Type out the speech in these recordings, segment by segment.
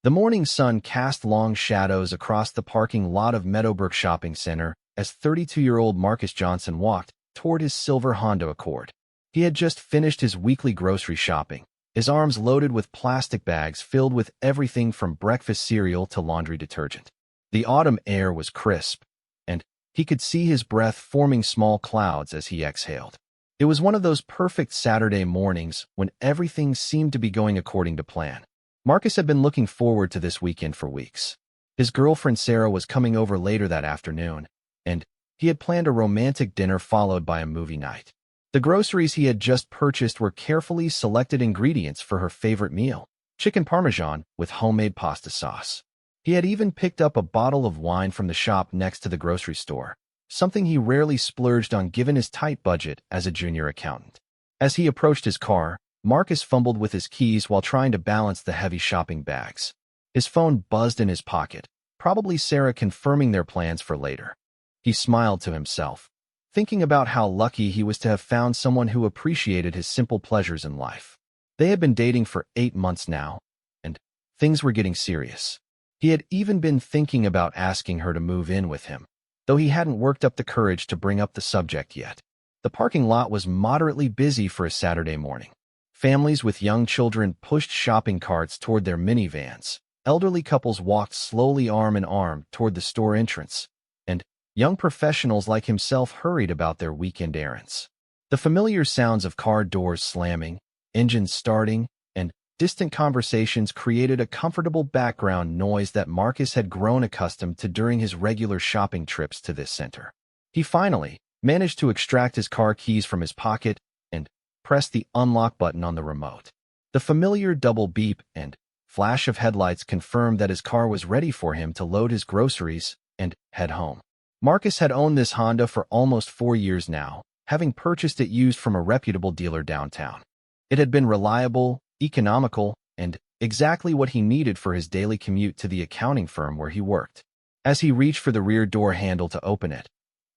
The morning sun cast long shadows across the parking lot of Meadowbrook Shopping Center as 32-year-old Marcus Johnson walked toward his silver Honda Accord. He had just finished his weekly grocery shopping, his arms loaded with plastic bags filled with everything from breakfast cereal to laundry detergent. The autumn air was crisp, and he could see his breath forming small clouds as he exhaled. It was one of those perfect Saturday mornings when everything seemed to be going according to plan. Marcus had been looking forward to this weekend for weeks. His girlfriend Sarah was coming over later that afternoon, and he had planned a romantic dinner followed by a movie night. The groceries he had just purchased were carefully selected ingredients for her favorite meal, chicken parmesan with homemade pasta sauce. He had even picked up a bottle of wine from the shop next to the grocery store, something he rarely splurged on given his tight budget as a junior accountant. As he approached his car, Marcus fumbled with his keys while trying to balance the heavy shopping bags. His phone buzzed in his pocket, probably Sarah confirming their plans for later. He smiled to himself, thinking about how lucky he was to have found someone who appreciated his simple pleasures in life. They had been dating for 8 months now, and things were getting serious. He had even been thinking about asking her to move in with him, though he hadn't worked up the courage to bring up the subject yet. The parking lot was moderately busy for a Saturday morning. Families with young children pushed shopping carts toward their minivans. Elderly couples walked slowly arm in arm toward the store entrance, and young professionals like himself hurried about their weekend errands. The familiar sounds of car doors slamming, engines starting, and distant conversations created a comfortable background noise that Marcus had grown accustomed to during his regular shopping trips to this center. He finally managed to extract his car keys from his pocket and press the unlock button on the remote. The familiar double beep and flash of headlights confirmed that his car was ready for him to load his groceries and head home. Marcus had owned this Honda for almost 4 years now, having purchased it used from a reputable dealer downtown. It had been reliable, economical, and exactly what he needed for his daily commute to the accounting firm where he worked. As he reached for the rear door handle to open it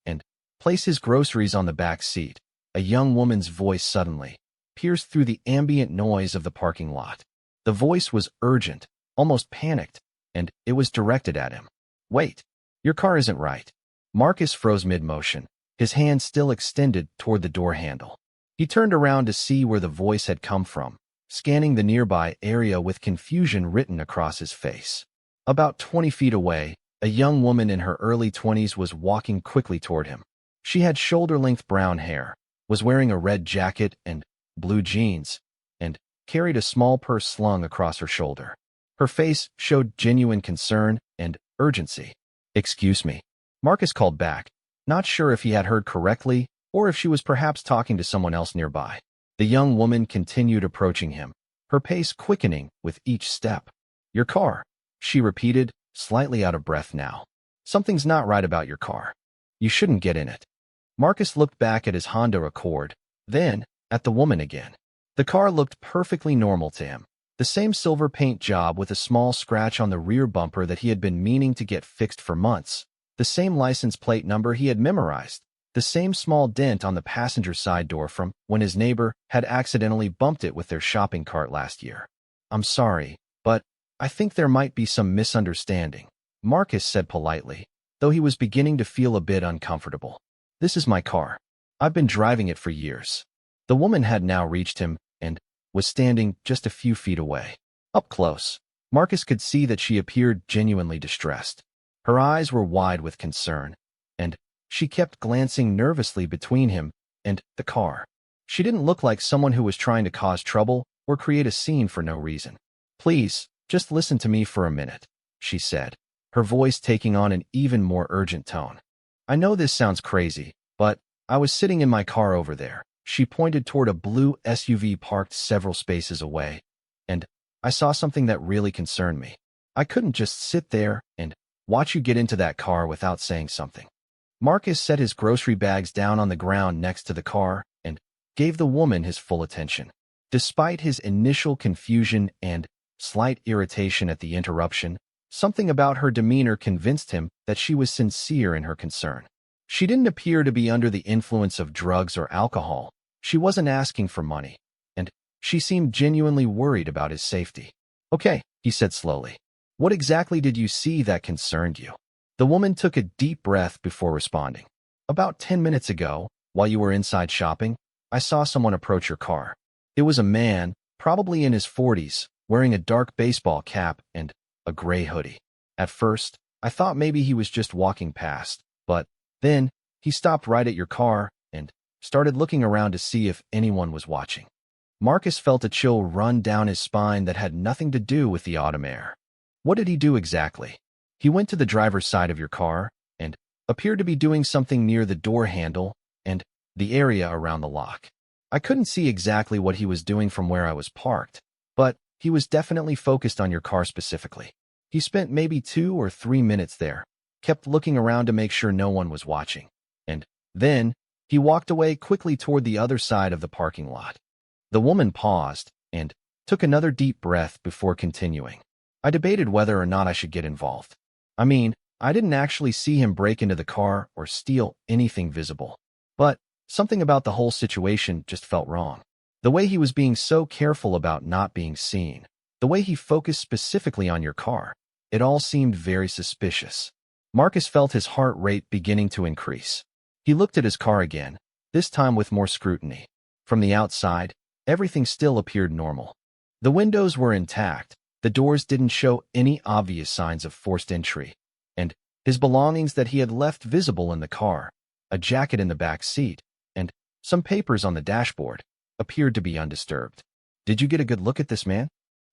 and place his groceries on the back seat, a young woman's voice suddenly pierced through the ambient noise of the parking lot. The voice was urgent, almost panicked, and it was directed at him. "Wait, your car isn't right." Marcus froze mid-motion, his hand still extended toward the door handle. He turned around to see where the voice had come from, scanning the nearby area with confusion written across his face. About 20 feet away, a young woman in her early 20s was walking quickly toward him. She had shoulder-length brown hair, was wearing a red jacket and blue jeans, and carried a small purse slung across her shoulder. Her face showed genuine concern and urgency. "Excuse me," Marcus called back, not sure if he had heard correctly or if she was perhaps talking to someone else nearby. The young woman continued approaching him, her pace quickening with each step. "Your car," she repeated, slightly out of breath now. "Something's not right about your car. You shouldn't get in it." Marcus looked back at his Honda Accord, then at the woman again. The car looked perfectly normal to him. The same silver paint job with a small scratch on the rear bumper that he had been meaning to get fixed for months. The same license plate number he had memorized. The same small dent on the passenger side door from when his neighbor had accidentally bumped it with their shopping cart last year. "I'm sorry, but I think there might be some misunderstanding," Marcus said politely, though he was beginning to feel a bit uncomfortable. "This is my car. I've been driving it for years." The woman had now reached him and was standing just a few feet away. Up close, Marcus could see that she appeared genuinely distressed. Her eyes were wide with concern, and she kept glancing nervously between him and the car. She didn't look like someone who was trying to cause trouble or create a scene for no reason. "Please, just listen to me for a minute," she said, her voice taking on an even more urgent tone. "I know this sounds crazy, but I was sitting in my car over there." She pointed toward a blue SUV parked several spaces away, "and I saw something that really concerned me. I couldn't just sit there and watch you get into that car without saying something." Marcus set his grocery bags down on the ground next to the car and gave the woman his full attention. Despite his initial confusion and slight irritation at the interruption, something about her demeanor convinced him that she was sincere in her concern. She didn't appear to be under the influence of drugs or alcohol. She wasn't asking for money, and she seemed genuinely worried about his safety. "Okay," he said slowly. What exactly did you see that concerned you? The woman took a deep breath before responding. About 10 minutes ago, while you were inside shopping, I saw someone approach your car. It was a man, probably in his 40s, wearing a dark baseball cap and a gray hoodie. At first, I thought maybe he was just walking past, but then he stopped right at your car and started looking around to see if anyone was watching. Marcus felt a chill run down his spine that had nothing to do with the autumn air. What did he do exactly? He went to the driver's side of your car and appeared to be doing something near the door handle and the area around the lock. I couldn't see exactly what he was doing from where I was parked, but he was definitely focused on your car specifically. He spent maybe 2 or 3 minutes there, kept looking around to make sure no one was watching, and then he walked away quickly toward the other side of the parking lot. The woman paused and took another deep breath before continuing. I debated whether or not I should get involved. I mean, I didn't actually see him break into the car or steal anything visible, but something about the whole situation just felt wrong. The way he was being so careful about not being seen, the way he focused specifically on your car, it all seemed very suspicious. Marcus felt his heart rate beginning to increase. He looked at his car again, this time with more scrutiny. From the outside, everything still appeared normal. The windows were intact, the doors didn't show any obvious signs of forced entry, and his belongings that he had left visible in the car, a jacket in the back seat, and some papers on the dashboard, appeared to be undisturbed. Did you get a good look at this man?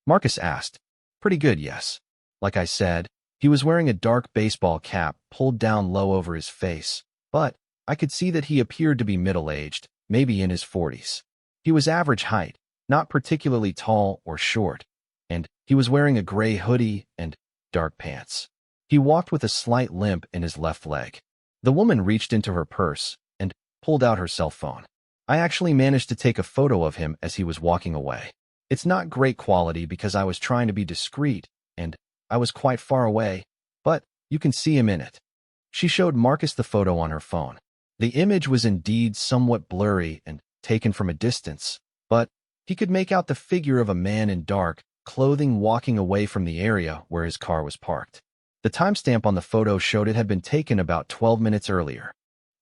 Marcus asked. Pretty good, yes. Like I said, he was wearing a dark baseball cap pulled down low over his face, but I could see that he appeared to be middle-aged, maybe in his 40s. He was average height, not particularly tall or short, and he was wearing a gray hoodie and dark pants. He walked with a slight limp in his left leg. The woman reached into her purse and pulled out her cell phone. I actually managed to take a photo of him as he was walking away. It's not great quality because I was trying to be discreet and I was quite far away, but you can see him in it. She showed Marcus the photo on her phone. The image was indeed somewhat blurry and taken from a distance, but he could make out the figure of a man in dark clothing walking away from the area where his car was parked. The timestamp on the photo showed it had been taken about 12 minutes earlier.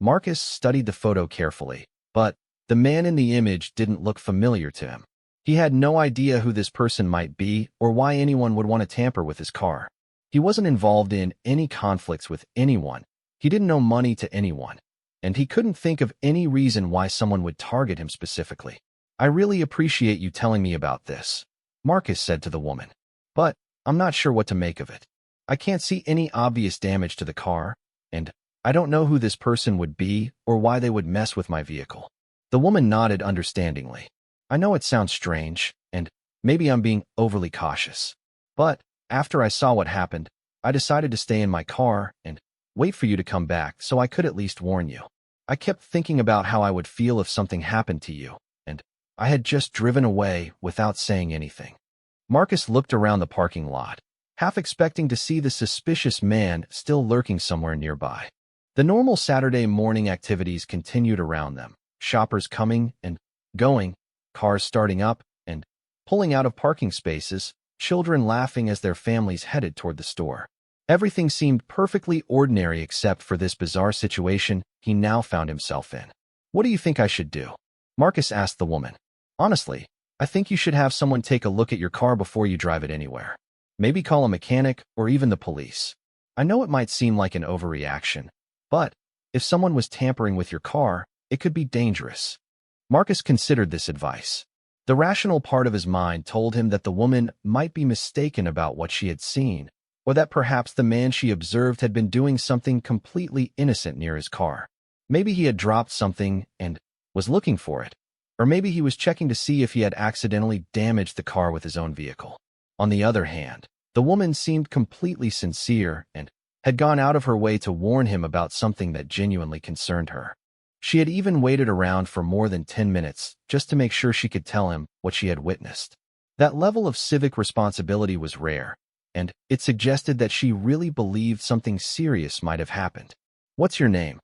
Marcus studied the photo carefully, but the man in the image didn't look familiar to him. He had no idea who this person might be or why anyone would want to tamper with his car. He wasn't involved in any conflicts with anyone. He didn't owe money to anyone, and he couldn't think of any reason why someone would target him specifically. I really appreciate you telling me about this, Marcus said to the woman, but I'm not sure what to make of it. I can't see any obvious damage to the car, and I don't know who this person would be or why they would mess with my vehicle. The woman nodded understandingly. I know it sounds strange, and maybe I'm being overly cautious, but after I saw what happened, I decided to stay in my car and wait for you to come back so I could at least warn you. I kept thinking about how I would feel if something happened to you, and I had just driven away without saying anything. Marcus looked around the parking lot, half expecting to see the suspicious man still lurking somewhere nearby. The normal Saturday morning activities continued around them, shoppers coming and going, cars starting up and pulling out of parking spaces, children laughing as their families headed toward the store. Everything seemed perfectly ordinary except for this bizarre situation he now found himself in. What do you think I should do? Marcus asked the woman. Honestly, I think you should have someone take a look at your car before you drive it anywhere. Maybe call a mechanic or even the police. I know it might seem like an overreaction, but if someone was tampering with your car, it could be dangerous. Marcus considered this advice. The rational part of his mind told him that the woman might be mistaken about what she had seen, or that perhaps the man she observed had been doing something completely innocent near his car. Maybe he had dropped something and was looking for it, or maybe he was checking to see if he had accidentally damaged the car with his own vehicle. On the other hand, the woman seemed completely sincere and had gone out of her way to warn him about something that genuinely concerned her. She had even waited around for more than 10 minutes just to make sure she could tell him what she had witnessed. That level of civic responsibility was rare, and it suggested that she really believed something serious might have happened. What's your name?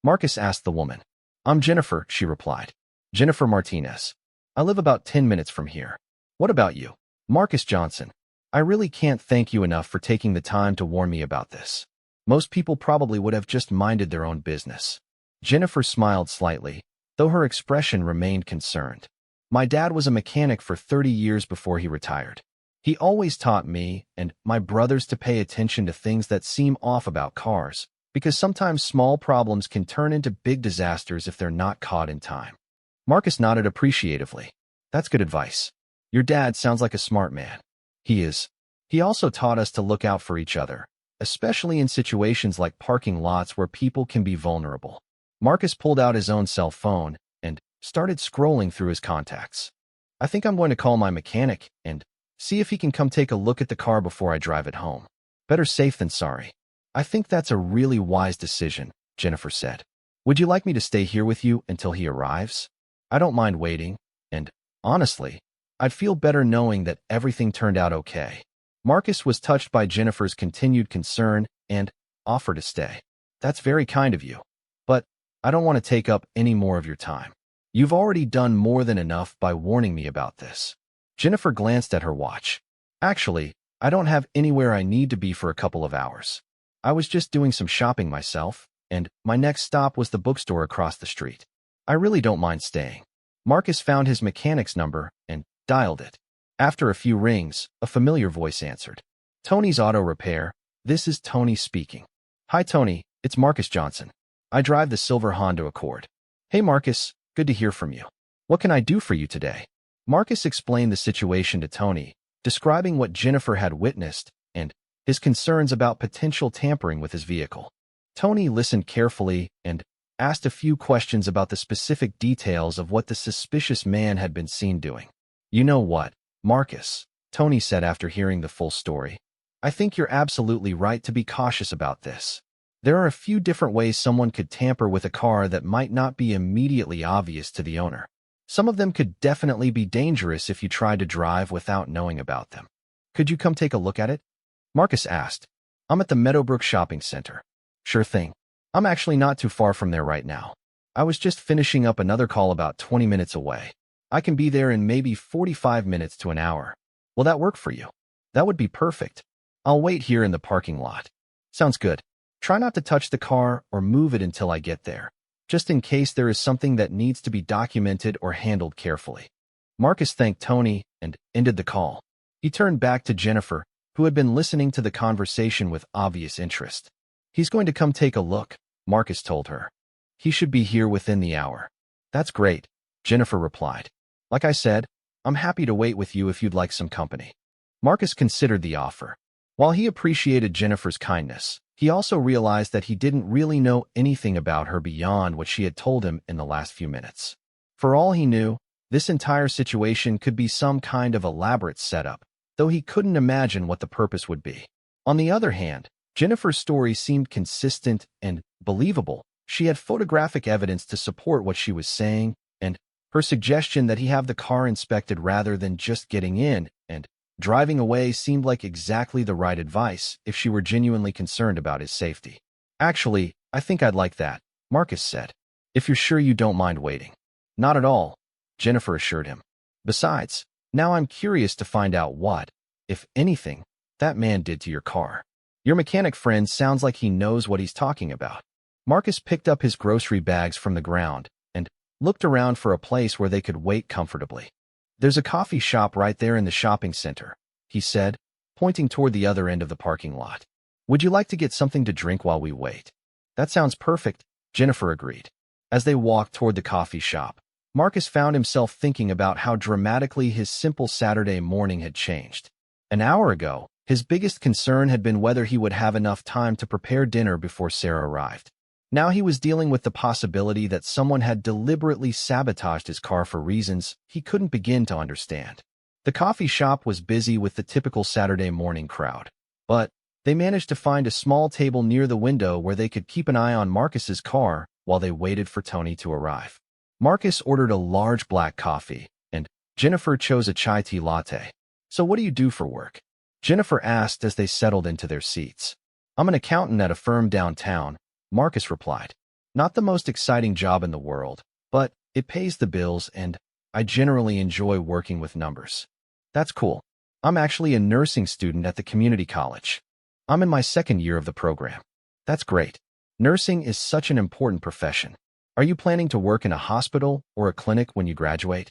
Marcus asked the woman. I'm Jennifer, she replied. Jennifer Martinez. I live about 10 minutes from here. What about you? Marcus Johnson. I really can't thank you enough for taking the time to warn me about this. Most people probably would have just minded their own business. Jennifer smiled slightly, though her expression remained concerned. My dad was a mechanic for 30 years before he retired. He always taught me and my brothers to pay attention to things that seem off about cars, because sometimes small problems can turn into big disasters if they're not caught in time. Marcus nodded appreciatively. That's good advice. Your dad sounds like a smart man. He is. He also taught us to look out for each other, especially in situations like parking lots where people can be vulnerable. Marcus pulled out his own cell phone and started scrolling through his contacts. I think I'm going to call my mechanic and see if he can come take a look at the car before I drive it home. Better safe than sorry. I think that's a really wise decision, Jennifer said. Would you like me to stay here with you until he arrives? I don't mind waiting, and honestly, I'd feel better knowing that everything turned out okay. Marcus was touched by Jennifer's continued concern and offered to stay. That's very kind of you, but I don't want to take up any more of your time. You've already done more than enough by warning me about this. Jennifer glanced at her watch. Actually, I don't have anywhere I need to be for a couple of hours. I was just doing some shopping myself, and my next stop was the bookstore across the street. I really don't mind staying. Marcus found his mechanic's number and dialed it. After a few rings, a familiar voice answered. Tony's Auto Repair. This is Tony speaking. Hi Tony, it's Marcus Johnson. I drive the silver Honda Accord. Hey Marcus, good to hear from you. What can I do for you today? Marcus explained the situation to Tony, describing what Jennifer had witnessed and his concerns about potential tampering with his vehicle. Tony listened carefully and asked a few questions about the specific details of what the suspicious man had been seen doing. You know what, Marcus, Tony said after hearing the full story. I think you're absolutely right to be cautious about this. There are a few different ways someone could tamper with a car that might not be immediately obvious to the owner. Some of them could definitely be dangerous if you tried to drive without knowing about them. Could you come take a look at it? Marcus asked. I'm at the Meadowbrook Shopping Center. Sure thing. I'm actually not too far from there right now. I was just finishing up another call about 20 minutes away. I can be there in maybe 45 minutes to an hour. Will that work for you? That would be perfect. I'll wait here in the parking lot. Sounds good. Try not to touch the car or move it until I get there, just in case there is something that needs to be documented or handled carefully. Marcus thanked Tony and ended the call. He turned back to Jennifer, who had been listening to the conversation with obvious interest. He's going to come take a look, Marcus told her. He should be here within the hour. That's great, Jennifer replied. Like I said, I'm happy to wait with you if you'd like some company. Marcus considered the offer. While he appreciated Jennifer's kindness, he also realized that he didn't really know anything about her beyond what she had told him in the last few minutes. For all he knew, this entire situation could be some kind of elaborate setup, though he couldn't imagine what the purpose would be. On the other hand, Jennifer's story seemed consistent and believable. She had photographic evidence to support what she was saying, and her suggestion that he have the car inspected rather than just getting in and driving away seemed like exactly the right advice if she were genuinely concerned about his safety. Actually, I think I'd like that, Marcus said. If you're sure you don't mind waiting. Not at all, Jennifer assured him. Besides, now I'm curious to find out what, if anything, that man did to your car. Your mechanic friend sounds like he knows what he's talking about. Marcus picked up his grocery bags from the ground and looked around for a place where they could wait comfortably. There's a coffee shop right there in the shopping center, he said, pointing toward the other end of the parking lot. Would you like to get something to drink while we wait? That sounds perfect, Jennifer agreed. As they walked toward the coffee shop, Marcus found himself thinking about how dramatically his simple Saturday morning had changed. An hour ago, his biggest concern had been whether he would have enough time to prepare dinner before Sarah arrived. Now he was dealing with the possibility that someone had deliberately sabotaged his car for reasons he couldn't begin to understand. The coffee shop was busy with the typical Saturday morning crowd, but they managed to find a small table near the window where they could keep an eye on Marcus's car while they waited for Tony to arrive. Marcus ordered a large black coffee, and Jennifer chose a chai tea latte. So what do you do for work? Jennifer asked as they settled into their seats. I'm an accountant at a firm downtown, Marcus replied. Not the most exciting job in the world, but it pays the bills and I generally enjoy working with numbers. That's cool. I'm actually a nursing student at the community college. I'm in my second year of the program. That's great. Nursing is such an important profession. Are you planning to work in a hospital or a clinic when you graduate?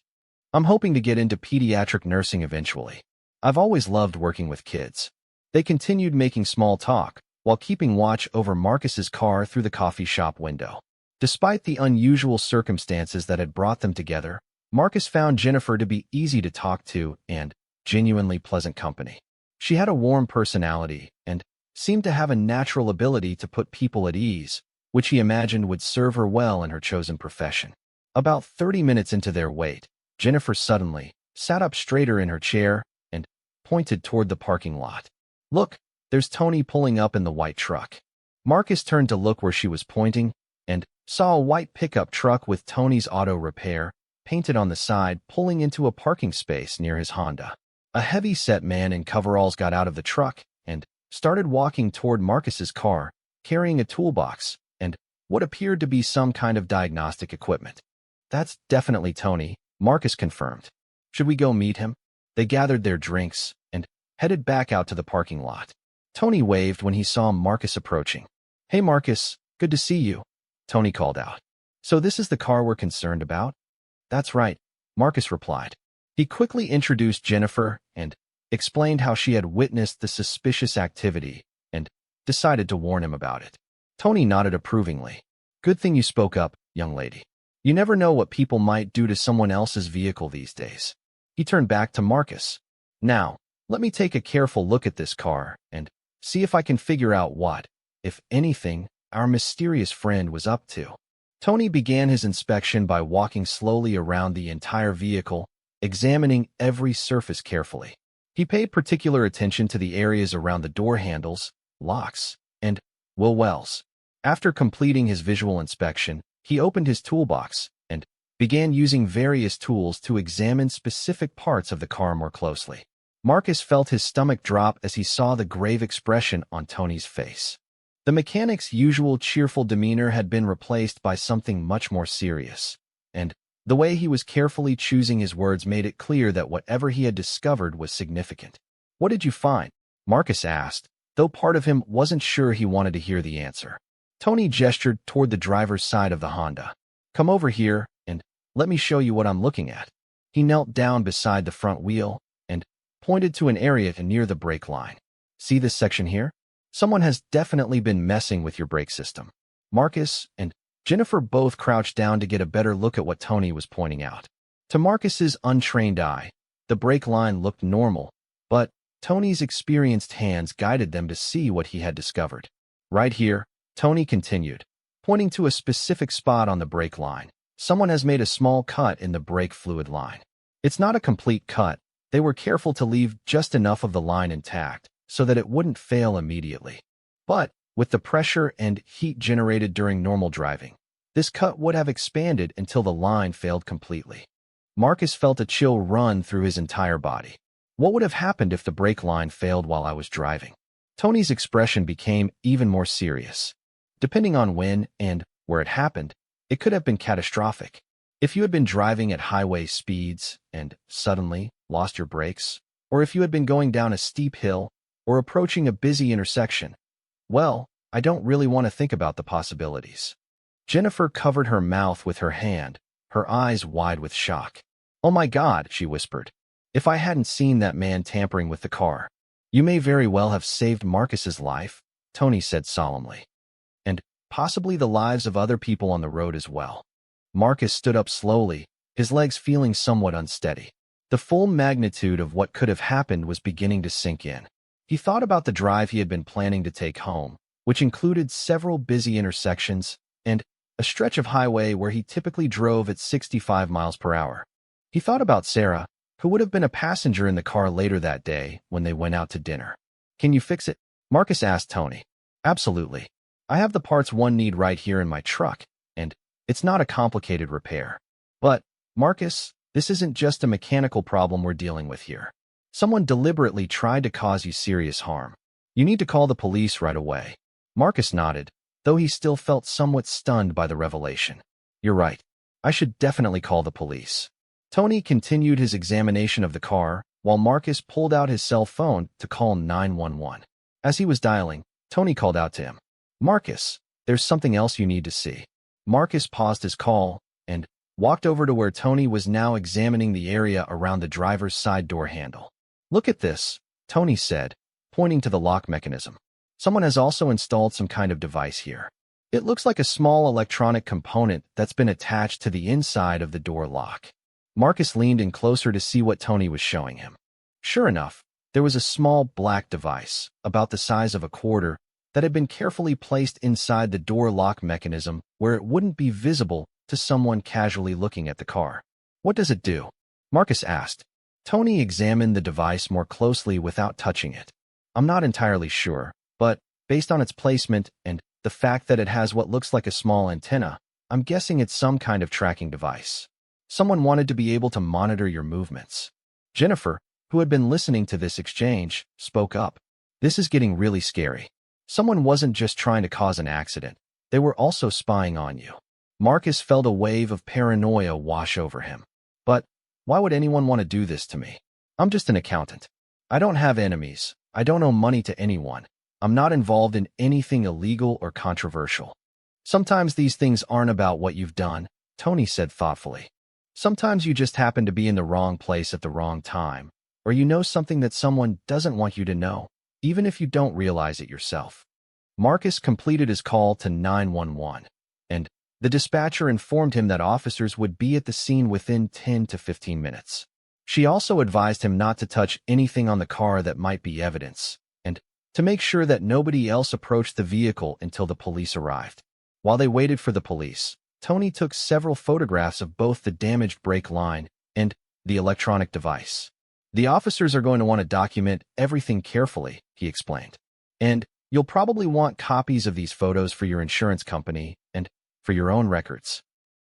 I'm hoping to get into pediatric nursing eventually. I've always loved working with kids. They continued making small talk while keeping watch over Marcus's car through the coffee shop window. Despite the unusual circumstances that had brought them together, Marcus found Jennifer to be easy to talk to and genuinely pleasant company. She had a warm personality and seemed to have a natural ability to put people at ease, which he imagined would serve her well in her chosen profession. About 30 minutes into their wait, Jennifer suddenly sat up straighter in her chair and pointed toward the parking lot. "Look, there's Tony pulling up in the white truck." Marcus turned to look where she was pointing and saw a white pickup truck with Tony's Auto Repair painted on the side pulling into a parking space near his Honda. A heavy-set man in coveralls got out of the truck and started walking toward Marcus's car, carrying a toolbox and what appeared to be some kind of diagnostic equipment. "That's definitely Tony," Marcus confirmed. "Should we go meet him?" They gathered their drinks and headed back out to the parking lot. Tony waved when he saw Marcus approaching. "Hey Marcus, good to see you," Tony called out. "So this is the car we're concerned about?" "That's right," Marcus replied. He quickly introduced Jennifer and explained how she had witnessed the suspicious activity and decided to warn him about it. Tony nodded approvingly. "Good thing you spoke up, young lady. You never know what people might do to someone else's vehicle these days." He turned back to Marcus. "Now, let me take a careful look at this car and see if I can figure out what, if anything, our mysterious friend was up to." Tony began his inspection by walking slowly around the entire vehicle, examining every surface carefully. He paid particular attention to the areas around the door handles, locks, and wheel wells. After completing his visual inspection, he opened his toolbox and began using various tools to examine specific parts of the car more closely. Marcus felt his stomach drop as he saw the grave expression on Tony's face. The mechanic's usual cheerful demeanor had been replaced by something much more serious, and the way he was carefully choosing his words made it clear that whatever he had discovered was significant. "What did you find?" Marcus asked, though part of him wasn't sure he wanted to hear the answer. Tony gestured toward the driver's side of the Honda. "Come over here and let me show you what I'm looking at." He knelt down beside the front wheel and pointed to an area near the brake line. "See this section here? Someone has definitely been messing with your brake system." Marcus and Jennifer both crouched down to get a better look at what Tony was pointing out. To Marcus's untrained eye, the brake line looked normal, but Tony's experienced hands guided them to see what he had discovered. "Right here," Tony continued, pointing to a specific spot on the brake line. "Someone has made a small cut in the brake fluid line. It's not a complete cut. They were careful to leave just enough of the line intact so that it wouldn't fail immediately. But with the pressure and heat generated during normal driving, this cut would have expanded until the line failed completely." Marcus felt a chill run through his entire body. What would have happened if the brake line failed while I was driving? Tony's expression became even more serious. Depending on when and where it happened, it could have been catastrophic. If you had been driving at highway speeds and suddenly lost your brakes, or if you had been going down a steep hill or approaching a busy intersection, well, I don't really want to think about the possibilities. Jennifer covered her mouth with her hand, her eyes wide with shock. "Oh my God," she whispered. "If I hadn't seen that man tampering with the car, you may very well have saved Marcus's life," Tony said solemnly. "And possibly the lives of other people on the road as well." Marcus stood up slowly, his legs feeling somewhat unsteady. The full magnitude of what could have happened was beginning to sink in. He thought about the drive he had been planning to take home, which included several busy intersections and a stretch of highway where he typically drove at 65 miles per hour. He thought about Sarah, who would have been a passenger in the car later that day when they went out to dinner. "Can you fix it?" Marcus asked Tony. "Absolutely. I have the parts one need right here in my truck, and it's not a complicated repair." "But, Marcus, this isn't just a mechanical problem we're dealing with here. Someone deliberately tried to cause you serious harm. You need to call the police right away." Marcus nodded, though he still felt somewhat stunned by the revelation. "You're right. I should definitely call the police." Tony continued his examination of the car, while Marcus pulled out his cell phone to call 911. As he was dialing, Tony called out to him. "Marcus, there's something else you need to see." Marcus paused his call and walked over to where Tony was now examining the area around the driver's side door handle. "Look at this," Tony said, pointing to the lock mechanism. "Someone has also installed some kind of device here. It looks like a small electronic component that's been attached to the inside of the door lock." Marcus leaned in closer to see what Tony was showing him. Sure enough, there was a small black device, about the size of a quarter, that had been carefully placed inside the door lock mechanism where it wouldn't be visible to someone casually looking at the car. "What does it do?" Marcus asked. Tony examined the device more closely without touching it. "I'm not entirely sure, but based on its placement and the fact that it has what looks like a small antenna, I'm guessing it's some kind of tracking device. Someone wanted to be able to monitor your movements." Jennifer, who had been listening to this exchange, spoke up. "This is getting really scary. Someone wasn't just trying to cause an accident. They were also spying on you." Marcus felt a wave of paranoia wash over him. "But why would anyone want to do this to me? I'm just an accountant. I don't have enemies. I don't owe money to anyone. I'm not involved in anything illegal or controversial." "Sometimes these things aren't about what you've done," Tony said thoughtfully. "Sometimes you just happen to be in the wrong place at the wrong time, or you know something that someone doesn't want you to know, even if you don't realize it yourself." Marcus completed his call to 911, and the dispatcher informed him that officers would be at the scene within 10 to 15 minutes. She also advised him not to touch anything on the car that might be evidence, and to make sure that nobody else approached the vehicle until the police arrived. While they waited for the police, Tony took several photographs of both the damaged brake line and the electronic device. "The officers are going to want to document everything carefully," he explained. "And you'll probably want copies of these photos for your insurance company and for your own records."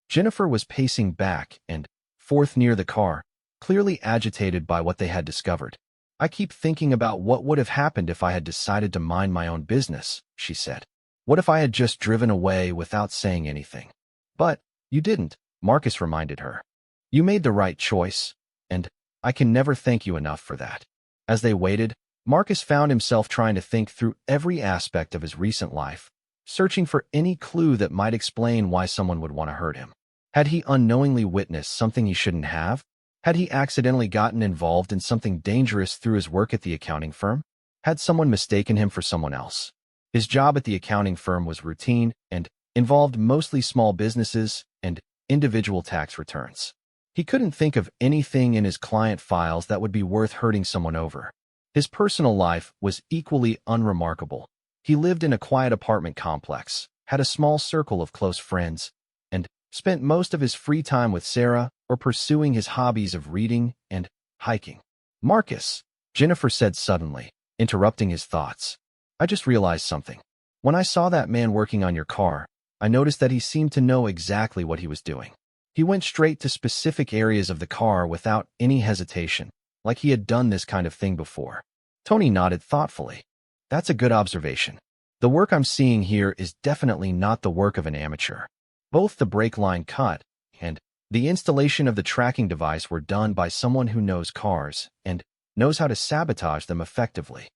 Jennifer was pacing back and forth near the car, clearly agitated by what they had discovered. "I keep thinking about what would have happened if I had decided to mind my own business," she said. "What if I had just driven away without saying anything?" "But you didn't," Marcus reminded her. "You made the right choice, and I can never thank you enough for that." As they waited, Marcus found himself trying to think through every aspect of his recent life, searching for any clue that might explain why someone would want to hurt him. Had he unknowingly witnessed something he shouldn't have? Had he accidentally gotten involved in something dangerous through his work at the accounting firm? Had someone mistaken him for someone else? His job at the accounting firm was routine and involved mostly small businesses and individual tax returns. He couldn't think of anything in his client files that would be worth hurting someone over. His personal life was equally unremarkable. He lived in a quiet apartment complex, had a small circle of close friends, and spent most of his free time with Sarah or pursuing his hobbies of reading and hiking. "Marcus," Jennifer said suddenly, interrupting his thoughts. "I just realized something. When I saw that man working on your car, I noticed that he seemed to know exactly what he was doing. He went straight to specific areas of the car without any hesitation, like he had done this kind of thing before." Tony nodded thoughtfully. "That's a good observation. The work I'm seeing here is definitely not the work of an amateur. Both the brake line cut and the installation of the tracking device were done by someone who knows cars and knows how to sabotage them effectively."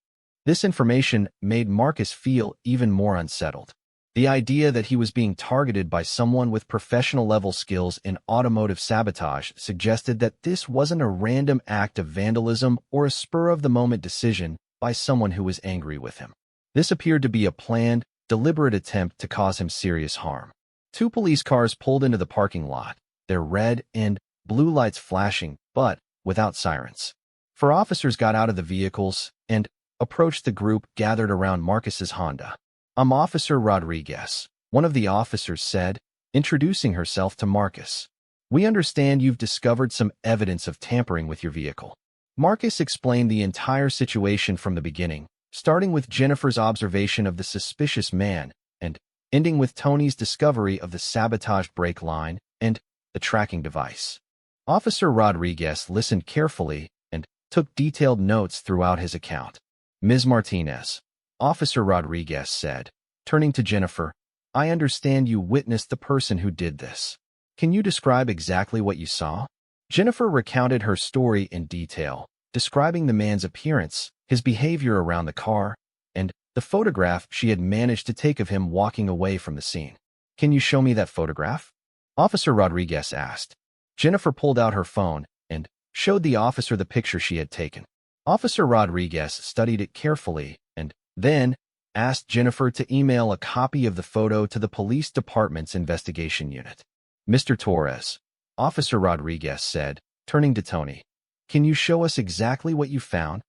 This information made Marcus feel even more unsettled. The idea that he was being targeted by someone with professional-level skills in automotive sabotage suggested that this wasn't a random act of vandalism or a spur-of-the-moment decision by someone who was angry with him. This appeared to be a planned, deliberate attempt to cause him serious harm. Two police cars pulled into the parking lot, their red and blue lights flashing, but without sirens. Four officers got out of the vehicles and approached the group gathered around Marcus's Honda. "I'm Officer Rodriguez," one of the officers said, introducing herself to Marcus. "We understand you've discovered some evidence of tampering with your vehicle." Marcus explained the entire situation from the beginning, starting with Jennifer's observation of the suspicious man and ending with Tony's discovery of the sabotaged brake line and the tracking device. Officer Rodriguez listened carefully and took detailed notes throughout his account. "Ms. Martinez," Officer Rodriguez said, turning to Jennifer, "I understand you witnessed the person who did this. Can you describe exactly what you saw?" Jennifer recounted her story in detail, describing the man's appearance, his behavior around the car, and the photograph she had managed to take of him walking away from the scene. "Can you show me that photograph?" Officer Rodriguez asked. Jennifer pulled out her phone and showed the officer the picture she had taken. Officer Rodriguez studied it carefully and then asked Jennifer to email a copy of the photo to the police department's investigation unit. "Mr. Torres," Officer Rodriguez said, turning to Tony, "can you show us exactly what you found?"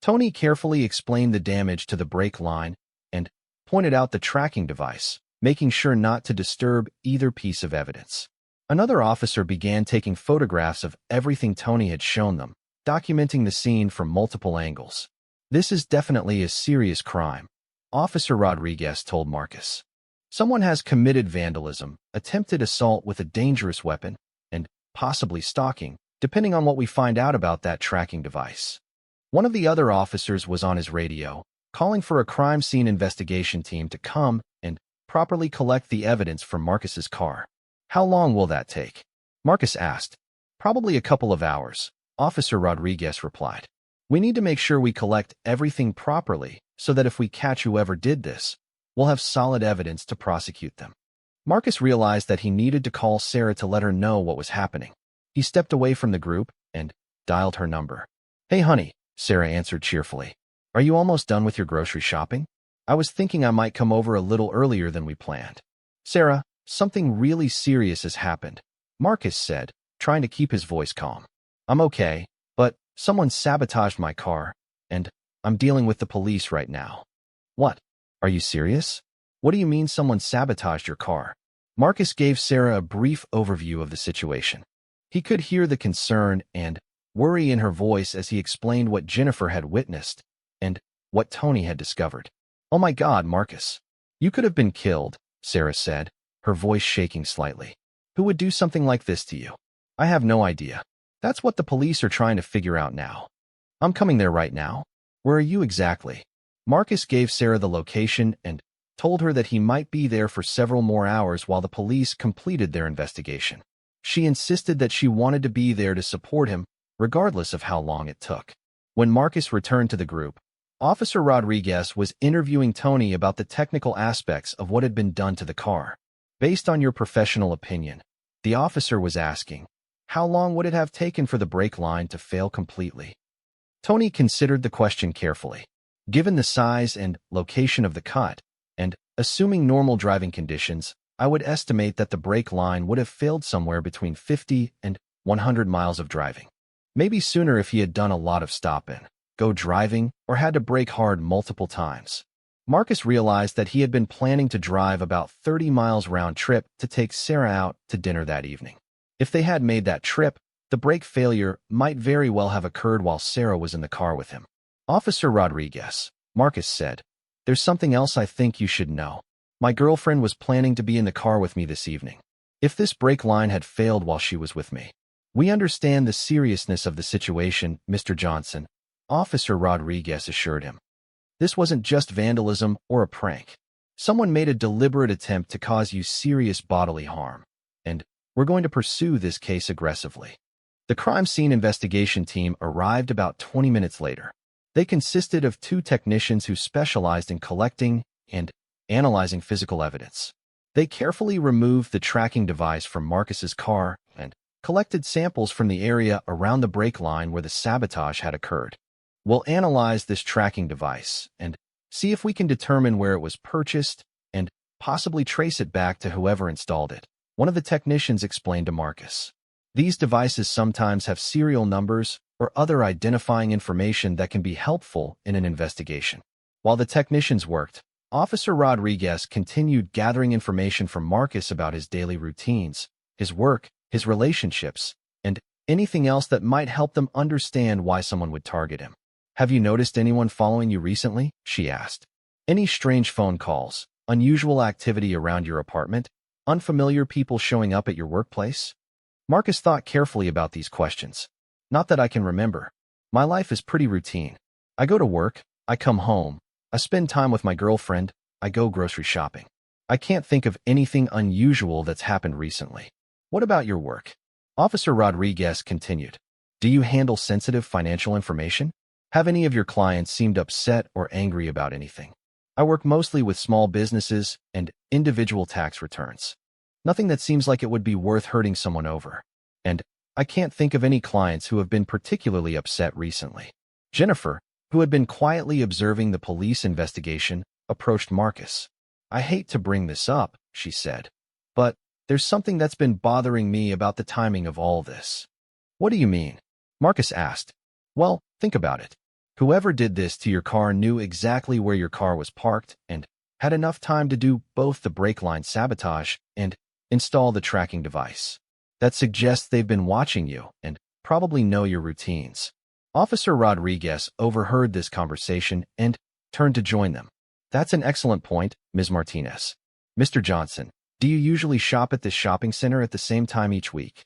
Tony carefully explained the damage to the brake line and pointed out the tracking device, making sure not to disturb either piece of evidence. Another officer began taking photographs of everything Tony had shown them, documenting the scene from multiple angles. "This is definitely a serious crime," Officer Rodriguez told Marcus. "Someone has committed vandalism, attempted assault with a dangerous weapon, and possibly stalking, depending on what we find out about that tracking device." One of the other officers was on his radio, calling for a crime scene investigation team to come and properly collect the evidence from Marcus's car. "How long will that take?" Marcus asked. "Probably a couple of hours," Officer Rodriguez replied. "We need to make sure we collect everything properly so that if we catch whoever did this, we'll have solid evidence to prosecute them." Marcus realized that he needed to call Sarah to let her know what was happening. He stepped away from the group and dialed her number. "Hey, honey," Sarah answered cheerfully. "Are you almost done with your grocery shopping? I was thinking I might come over a little earlier than we planned." "Sarah, something really serious has happened," Marcus said, trying to keep his voice calm. "I'm okay, but someone sabotaged my car, and I'm dealing with the police right now." "What? Are you serious? What do you mean someone sabotaged your car?" Marcus gave Sarah a brief overview of the situation. He could hear the concern and worry in her voice as he explained what Jennifer had witnessed and what Tony had discovered. "Oh my God, Marcus. You could have been killed," Sarah said, her voice shaking slightly. "Who would do something like this to you?" "I have no idea. That's what the police are trying to figure out now. I'm coming there right now." "Where are you exactly?" Marcus gave Sarah the location and told her that he might be there for several more hours while the police completed their investigation. She insisted that she wanted to be there to support him, regardless of how long it took. When Marcus returned to the group, Officer Rodriguez was interviewing Tony about the technical aspects of what had been done to the car. "Based on your professional opinion," the officer was asking, "how long would it have taken for the brake line to fail completely?" Tony considered the question carefully. "Given the size and location of the cut, and assuming normal driving conditions, I would estimate that the brake line would have failed somewhere between 50 and 100 miles of driving. Maybe sooner if he had done a lot of stop-and-go driving or had to brake hard multiple times." Marcus realized that he had been planning to drive about 30 miles round trip to take Sarah out to dinner that evening. If they had made that trip, the brake failure might very well have occurred while Sarah was in the car with him. "Officer Rodriguez," Marcus said, "there's something else I think you should know. My girlfriend was planning to be in the car with me this evening. If this brake line had failed while she was with me..." "We understand the seriousness of the situation, Mr. Johnson," Officer Rodriguez assured him. "This wasn't just vandalism or a prank. Someone made a deliberate attempt to cause you serious bodily harm, and we're going to pursue this case aggressively." The crime scene investigation team arrived about 20 minutes later. They consisted of 2 technicians who specialized in collecting and analyzing physical evidence. They carefully removed the tracking device from Marcus's car and collected samples from the area around the brake line where the sabotage had occurred. "We'll analyze this tracking device and see if we can determine where it was purchased and possibly trace it back to whoever installed it," one of the technicians explained to Marcus. "These devices sometimes have serial numbers or other identifying information that can be helpful in an investigation." While the technicians worked, Officer Rodriguez continued gathering information from Marcus about his daily routines, his work, his relationships, and anything else that might help them understand why someone would target him. "Have you noticed anyone following you recently?" she asked. "Any strange phone calls, unusual activity around your apartment, unfamiliar people showing up at your workplace?" Marcus thought carefully about these questions. "Not that I can remember. My life is pretty routine. I go to work, I come home, I spend time with my girlfriend, I go grocery shopping. I can't think of anything unusual that's happened recently." "What about your work?" Officer Rodriguez continued. Do you handle sensitive financial information? Have any of your clients seemed upset or angry about anything? I work mostly with small businesses and individual tax returns. Nothing that seems like it would be worth hurting someone over. And I can't think of any clients who have been particularly upset recently. Jennifer, who had been quietly observing the police investigation, approached Marcus. I hate to bring this up, she said, but there's something that's been bothering me about the timing of all this. What do you mean? Marcus asked. Well, think about it. Whoever did this to your car knew exactly where your car was parked and had enough time to do both the brake line sabotage and install the tracking device. That suggests they've been watching you and probably know your routines. Officer Rodriguez overheard this conversation and turned to join them. That's an excellent point, Ms. Martinez. Mr. Johnson, do you usually shop at this shopping center at the same time each week?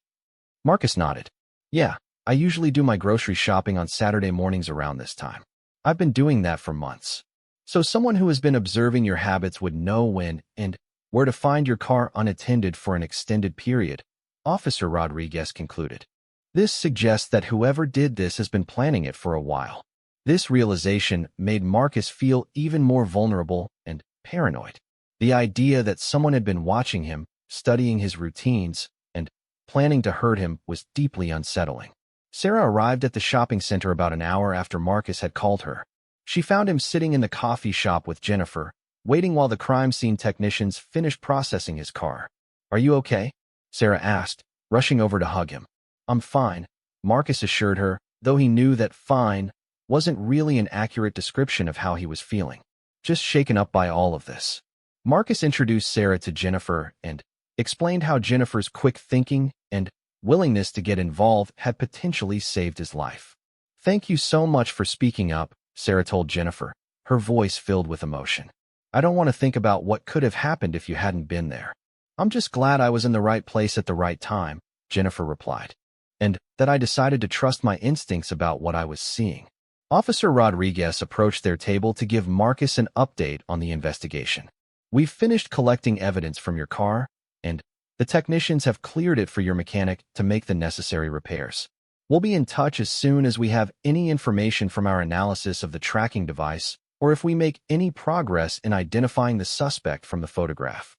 Marcus nodded. Yeah, I usually do my grocery shopping on Saturday mornings around this time. I've been doing that for months. So someone who has been observing your habits would know when and where to find your car unattended for an extended period, Officer Rodriguez concluded. This suggests that whoever did this has been planning it for a while. This realization made Marcus feel even more vulnerable and paranoid. The idea that someone had been watching him, studying his routines, and planning to hurt him was deeply unsettling. Sarah arrived at the shopping center about an hour after Marcus had called her. She found him sitting in the coffee shop with Jennifer, waiting while the crime scene technicians finished processing his car. Are you okay? Sarah asked, rushing over to hug him. I'm fine, Marcus assured her, though he knew that fine wasn't really an accurate description of how he was feeling. Just shaken up by all of this. Marcus introduced Sarah to Jennifer and explained how Jennifer's quick thinking and willingness to get involved had potentially saved his life. Thank you so much for speaking up, Sarah told Jennifer, her voice filled with emotion. I don't want to think about what could have happened if you hadn't been there. I'm just glad I was in the right place at the right time, Jennifer replied, and that I decided to trust my instincts about what I was seeing. Officer Rodriguez approached their table to give Marcus an update on the investigation. We've finished collecting evidence from your car, and the technicians have cleared it for your mechanic to make the necessary repairs. We'll be in touch as soon as we have any information from our analysis of the tracking device or if we make any progress in identifying the suspect from the photograph.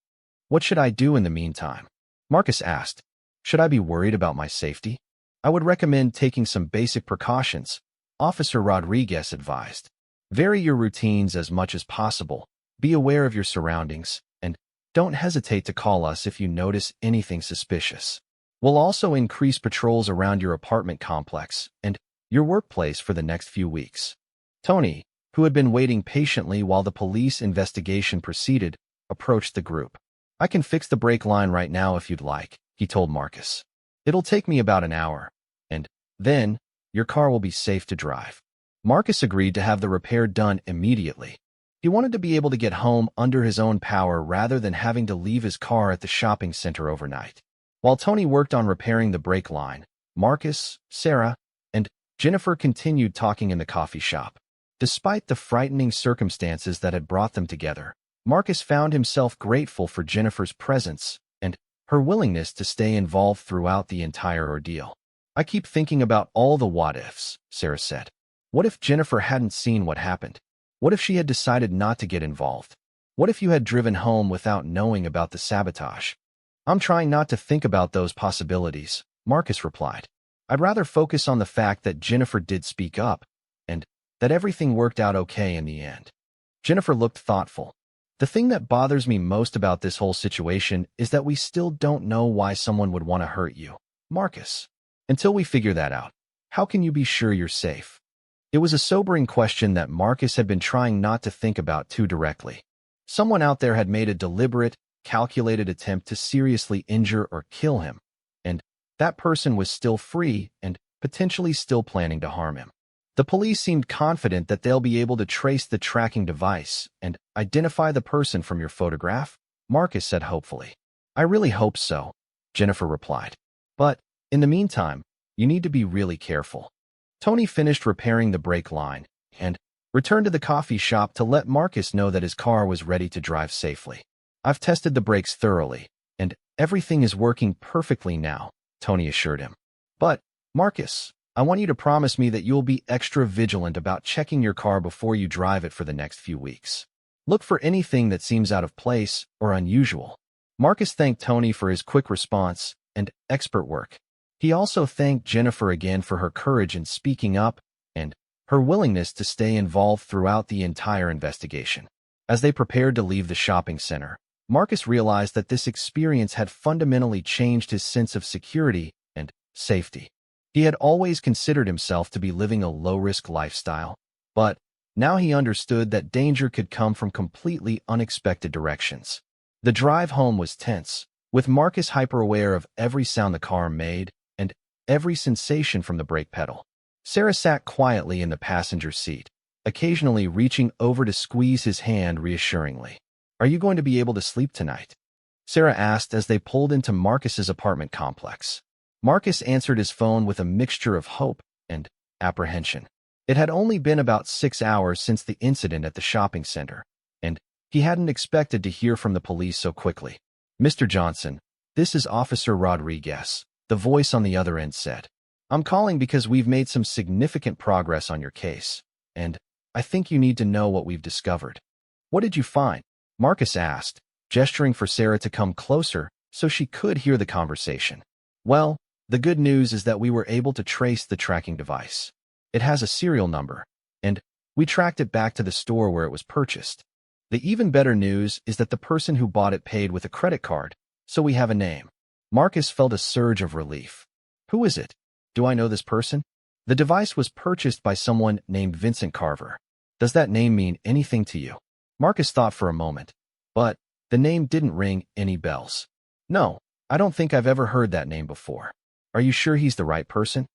What should I do in the meantime? Marcus asked. Should I be worried about my safety? I would recommend taking some basic precautions, Officer Rodriguez advised. Vary your routines as much as possible, be aware of your surroundings, and don't hesitate to call us if you notice anything suspicious. We'll also increase patrols around your apartment complex and your workplace for the next few weeks. Tony, who had been waiting patiently while the police investigation proceeded, approached the group. I can fix the brake line right now if you'd like, he told Marcus. It'll take me about an hour, and then your car will be safe to drive. Marcus agreed to have the repair done immediately. He wanted to be able to get home under his own power rather than having to leave his car at the shopping center overnight. While Tony worked on repairing the brake line, Marcus, Sarah, and Jennifer continued talking in the coffee shop. Despite the frightening circumstances that had brought them together, Marcus found himself grateful for Jennifer's presence and her willingness to stay involved throughout the entire ordeal. I keep thinking about all the what-ifs, Sarah said. What if Jennifer hadn't seen what happened? What if she had decided not to get involved? What if you had driven home without knowing about the sabotage? I'm trying not to think about those possibilities, Marcus replied. I'd rather focus on the fact that Jennifer did speak up and that everything worked out okay in the end. Jennifer looked thoughtful. The thing that bothers me most about this whole situation is that we still don't know why someone would want to hurt you, Marcus. Until we figure that out, how can you be sure you're safe? It was a sobering question that Marcus had been trying not to think about too directly. Someone out there had made a deliberate, calculated attempt to seriously injure or kill him, and that person was still free and potentially still planning to harm him. The police seemed confident that they'll be able to trace the tracking device and identify the person from your photograph, Marcus said hopefully. I really hope so, Jennifer replied. But in the meantime, you need to be really careful. Tony finished repairing the brake line and returned to the coffee shop to let Marcus know that his car was ready to drive safely. I've tested the brakes thoroughly, and everything is working perfectly now, Tony assured him. But, Marcus, I want you to promise me that you'll be extra vigilant about checking your car before you drive it for the next few weeks. Look for anything that seems out of place or unusual. Marcus thanked Tony for his quick response and expert work. He also thanked Jennifer again for her courage in speaking up and her willingness to stay involved throughout the entire investigation. As they prepared to leave the shopping center, Marcus realized that this experience had fundamentally changed his sense of security and safety. He had always considered himself to be living a low-risk lifestyle, but now he understood that danger could come from completely unexpected directions. The drive home was tense, with Marcus hyper-aware of every sound the car made and every sensation from the brake pedal. Sarah sat quietly in the passenger seat, occasionally reaching over to squeeze his hand reassuringly. "Are you going to be able to sleep tonight?" Sarah asked as they pulled into Marcus's apartment complex. Marcus answered his phone with a mixture of hope and apprehension. It had only been about 6 hours since the incident at the shopping center, and he hadn't expected to hear from the police so quickly. "Mr. Johnson, this is Officer Rodriguez," the voice on the other end said. "I'm calling because we've made some significant progress on your case, and I think you need to know what we've discovered." "What did you find?" Marcus asked, gesturing for Sarah to come closer so she could hear the conversation. "Well, the good news is that we were able to trace the tracking device. It has a serial number, and we tracked it back to the store where it was purchased. The even better news is that the person who bought it paid with a credit card, so we have a name." Marcus felt a surge of relief. "Who is it? Do I know this person?" "The device was purchased by someone named Vincent Carver. Does that name mean anything to you?" Marcus thought for a moment, but the name didn't ring any bells. "No, I don't think I've ever heard that name before." "Are you sure he's the right person?"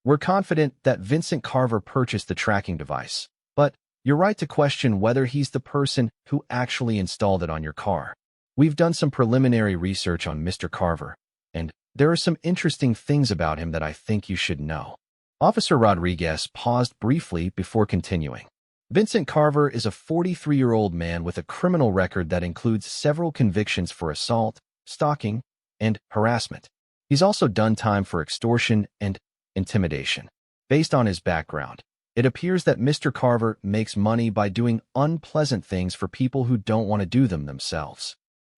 "We're confident that Vincent Carver purchased the tracking device, but you're right to question whether he's the person who actually installed it on your car. We've done some preliminary research on Mr. Carver, and there are some interesting things about him that I think you should know." Officer Rodriguez paused briefly before continuing. "Vincent Carver is a 43-year-old man with a criminal record that includes several convictions for assault, stalking, and harassment. He's also done time for extortion and intimidation. Based on his background, it appears that Mr. Carver makes money by doing unpleasant things for people who don't want to do them themselves."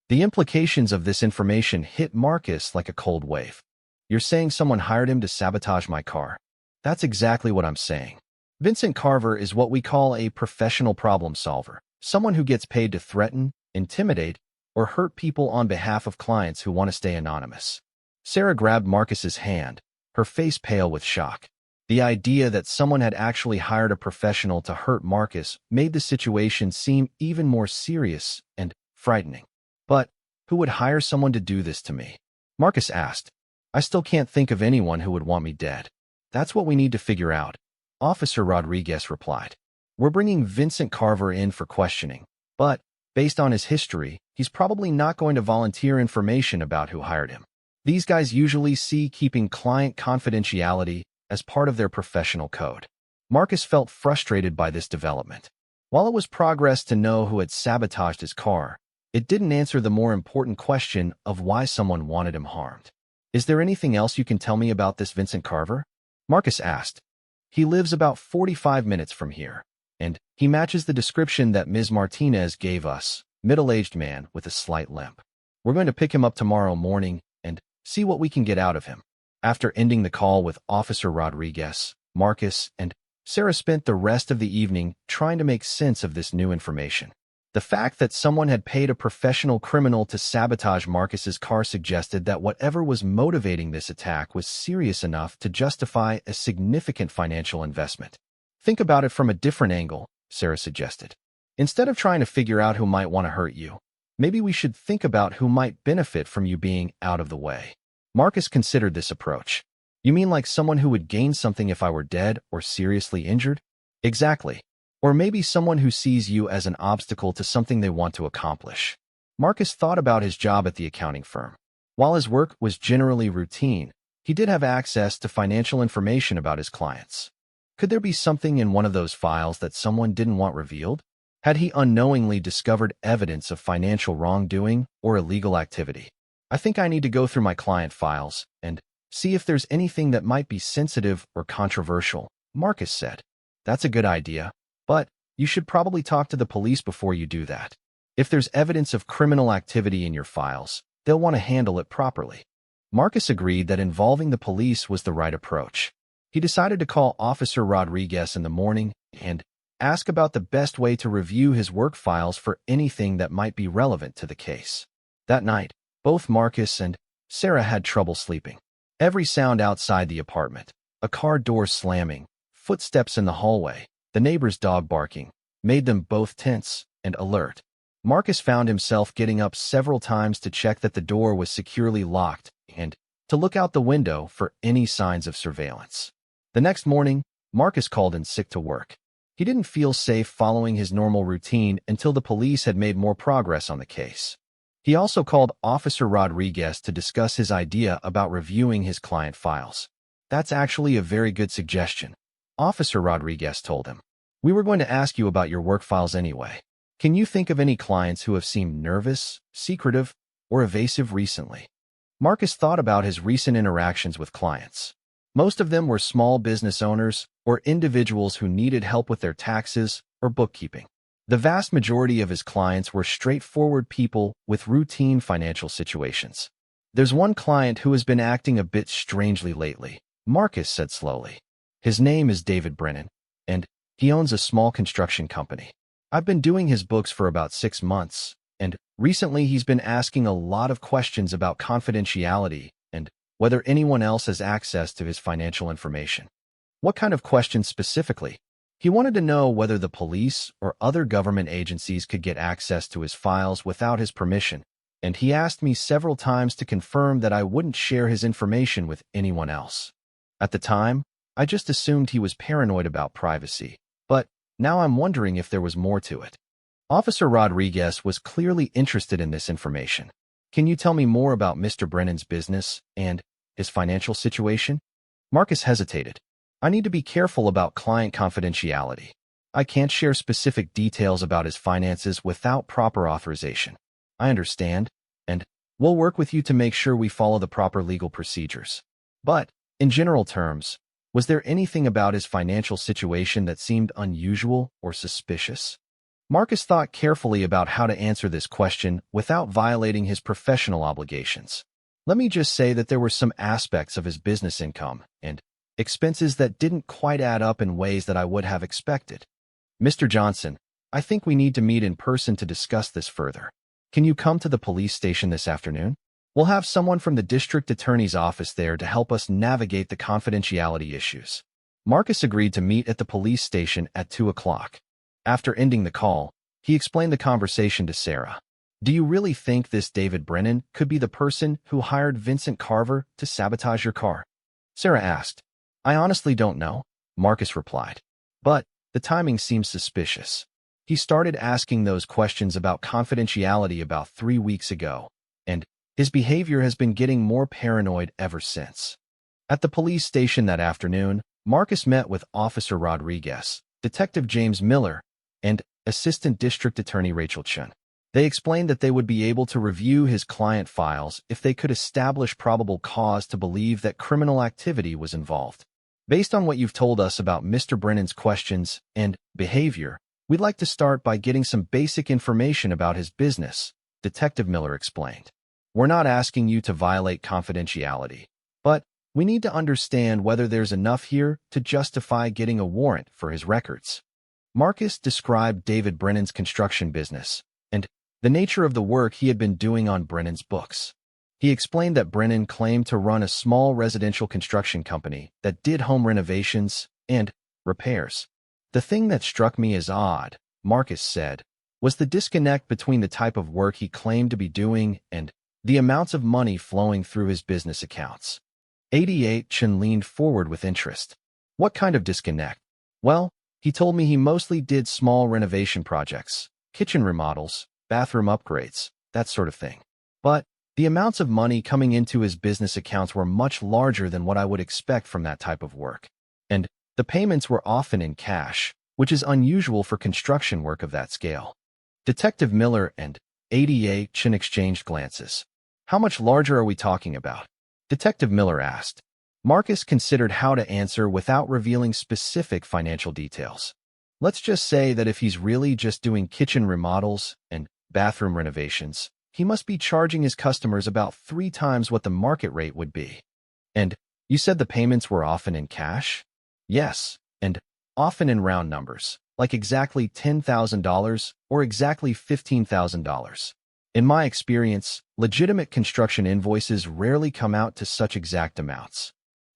The implications of this information hit Marcus like a cold wave. "You're saying someone hired him to sabotage my car?" "That's exactly what I'm saying. Vincent Carver is what we call a professional problem solver, someone who gets paid to threaten, intimidate, or hurt people on behalf of clients who want to stay anonymous." Sarah grabbed Marcus's hand, her face pale with shock. The idea that someone had actually hired a professional to hurt Marcus made the situation seem even more serious and frightening. "But who would hire someone to do this to me?" Marcus asked. "I still can't think of anyone who would want me dead." "That's what we need to figure out," Officer Rodriguez replied. "We're bringing Vincent Carver in for questioning, but based on his history, he's probably not going to volunteer information about who hired him. These guys usually see keeping client confidentiality as part of their professional code." Marcus felt frustrated by this development. While it was progress to know who had sabotaged his car, it didn't answer the more important question of why someone wanted him harmed. "Is there anything else you can tell me about this Vincent Carver?" Marcus asked. "He lives about 45 minutes from here, and he matches the description that Ms. Martinez gave us, middle-aged man with a slight limp. We're going to pick him up tomorrow morning and see what we can get out of him." After ending the call with Officer Rodriguez, Marcus and Sarah spent the rest of the evening trying to make sense of this new information. The fact that someone had paid a professional criminal to sabotage Marcus's car suggested that whatever was motivating this attack was serious enough to justify a significant financial investment. "Think about it from a different angle," Sarah suggested. "Instead of trying to figure out who might want to hurt you, maybe we should think about who might benefit from you being out of the way." Marcus considered this approach. "You mean like someone who would gain something if I were dead or seriously injured?" "Exactly. Or maybe someone who sees you as an obstacle to something they want to accomplish." Marcus thought about his job at the accounting firm. While his work was generally routine, he did have access to financial information about his clients. Could there be something in one of those files that someone didn't want revealed? Had he unknowingly discovered evidence of financial wrongdoing or illegal activity? "I think I need to go through my client files and see if there's anything that might be sensitive or controversial, Marcus said. That's a good idea, but you should probably talk to the police before you do that. If there's evidence of criminal activity in your files, they'll want to handle it properly. Marcus agreed that involving the police was the right approach. He decided to call Officer Rodriguez in the morning and ask about the best way to review his work files for anything that might be relevant to the case. That night, both Marcus and Sarah had trouble sleeping. Every sound outside the apartment, a car door slamming, footsteps in the hallway, the neighbor's dog barking, made them both tense and alert. Marcus found himself getting up several times to check that the door was securely locked and to look out the window for any signs of surveillance. The next morning, Marcus called in sick to work. He didn't feel safe following his normal routine until the police had made more progress on the case. He also called Officer Rodriguez to discuss his idea about reviewing his client files. That's actually a very good suggestion, Officer Rodriguez told him. We were going to ask you about your work files anyway. Can you think of any clients who have seemed nervous, secretive, or evasive recently? Marcus thought about his recent interactions with clients. Most of them were small business owners or individuals who needed help with their taxes or bookkeeping. The vast majority of his clients were straightforward people with routine financial situations. There's one client who has been acting a bit strangely lately, Marcus said slowly. His name is David Brennan, and he owns a small construction company. I've been doing his books for about 6 months, and recently he's been asking a lot of questions about confidentiality and whether anyone else has access to his financial information. What kind of questions specifically? He wanted to know whether the police or other government agencies could get access to his files without his permission, and he asked me several times to confirm that I wouldn't share his information with anyone else. At the time, I just assumed he was paranoid about privacy, but now I'm wondering if there was more to it. Officer Rodriguez was clearly interested in this information. Can you tell me more about Mr. Brennan's business and his financial situation? Marcus hesitated. I need to be careful about client confidentiality. I can't share specific details about his finances without proper authorization. I understand, and we'll work with you to make sure we follow the proper legal procedures. But, in general terms, was there anything about his financial situation that seemed unusual or suspicious? Marcus thought carefully about how to answer this question without violating his professional obligations. Let me just say that there were some aspects of his business income and expenses that didn't quite add up in ways that I would have expected. Mr. Johnson, I think we need to meet in person to discuss this further. Can you come to the police station this afternoon? We'll have someone from the district attorney's office there to help us navigate the confidentiality issues. Marcus agreed to meet at the police station at 2 o'clock. After ending the call, he explained the conversation to Sarah. Do you really think this David Brennan could be the person who hired Vincent Carver to sabotage your car? Sarah asked. I honestly don't know, Marcus replied. But the timing seems suspicious. He started asking those questions about confidentiality about 3 weeks ago, and his behavior has been getting more paranoid ever since. At the police station that afternoon, Marcus met with Officer Rodriguez, Detective James Miller, and Assistant District Attorney Rachel Chun. They explained that they would be able to review his client files if they could establish probable cause to believe that criminal activity was involved. Based on what you've told us about Mr. Brennan's questions and behavior, we'd like to start by getting some basic information about his business, Detective Miller explained. We're not asking you to violate confidentiality, but we need to understand whether there's enough here to justify getting a warrant for his records. Marcus described David Brennan's construction business and the nature of the work he had been doing on Brennan's books. He explained that Brennan claimed to run a small residential construction company that did home renovations and repairs. The thing that struck me as odd, Marcus said, was the disconnect between the type of work he claimed to be doing and the amounts of money flowing through his business accounts. 88 Chun leaned forward with interest. What kind of disconnect? Well, he told me he mostly did small renovation projects, kitchen remodels, bathroom upgrades, that sort of thing. But the amounts of money coming into his business accounts were much larger than what I would expect from that type of work. And the payments were often in cash, which is unusual for construction work of that scale. Detective Miller and 88 Chun exchanged glances. How much larger are we talking about? Detective Miller asked. Marcus considered how to answer without revealing specific financial details. Let's just say that if he's really just doing kitchen remodels and bathroom renovations, he must be charging his customers about 3 times what the market rate would be. And you said the payments were often in cash? Yes, and often in round numbers, like exactly $10,000 or exactly $15,000. In my experience, legitimate construction invoices rarely come out to such exact amounts.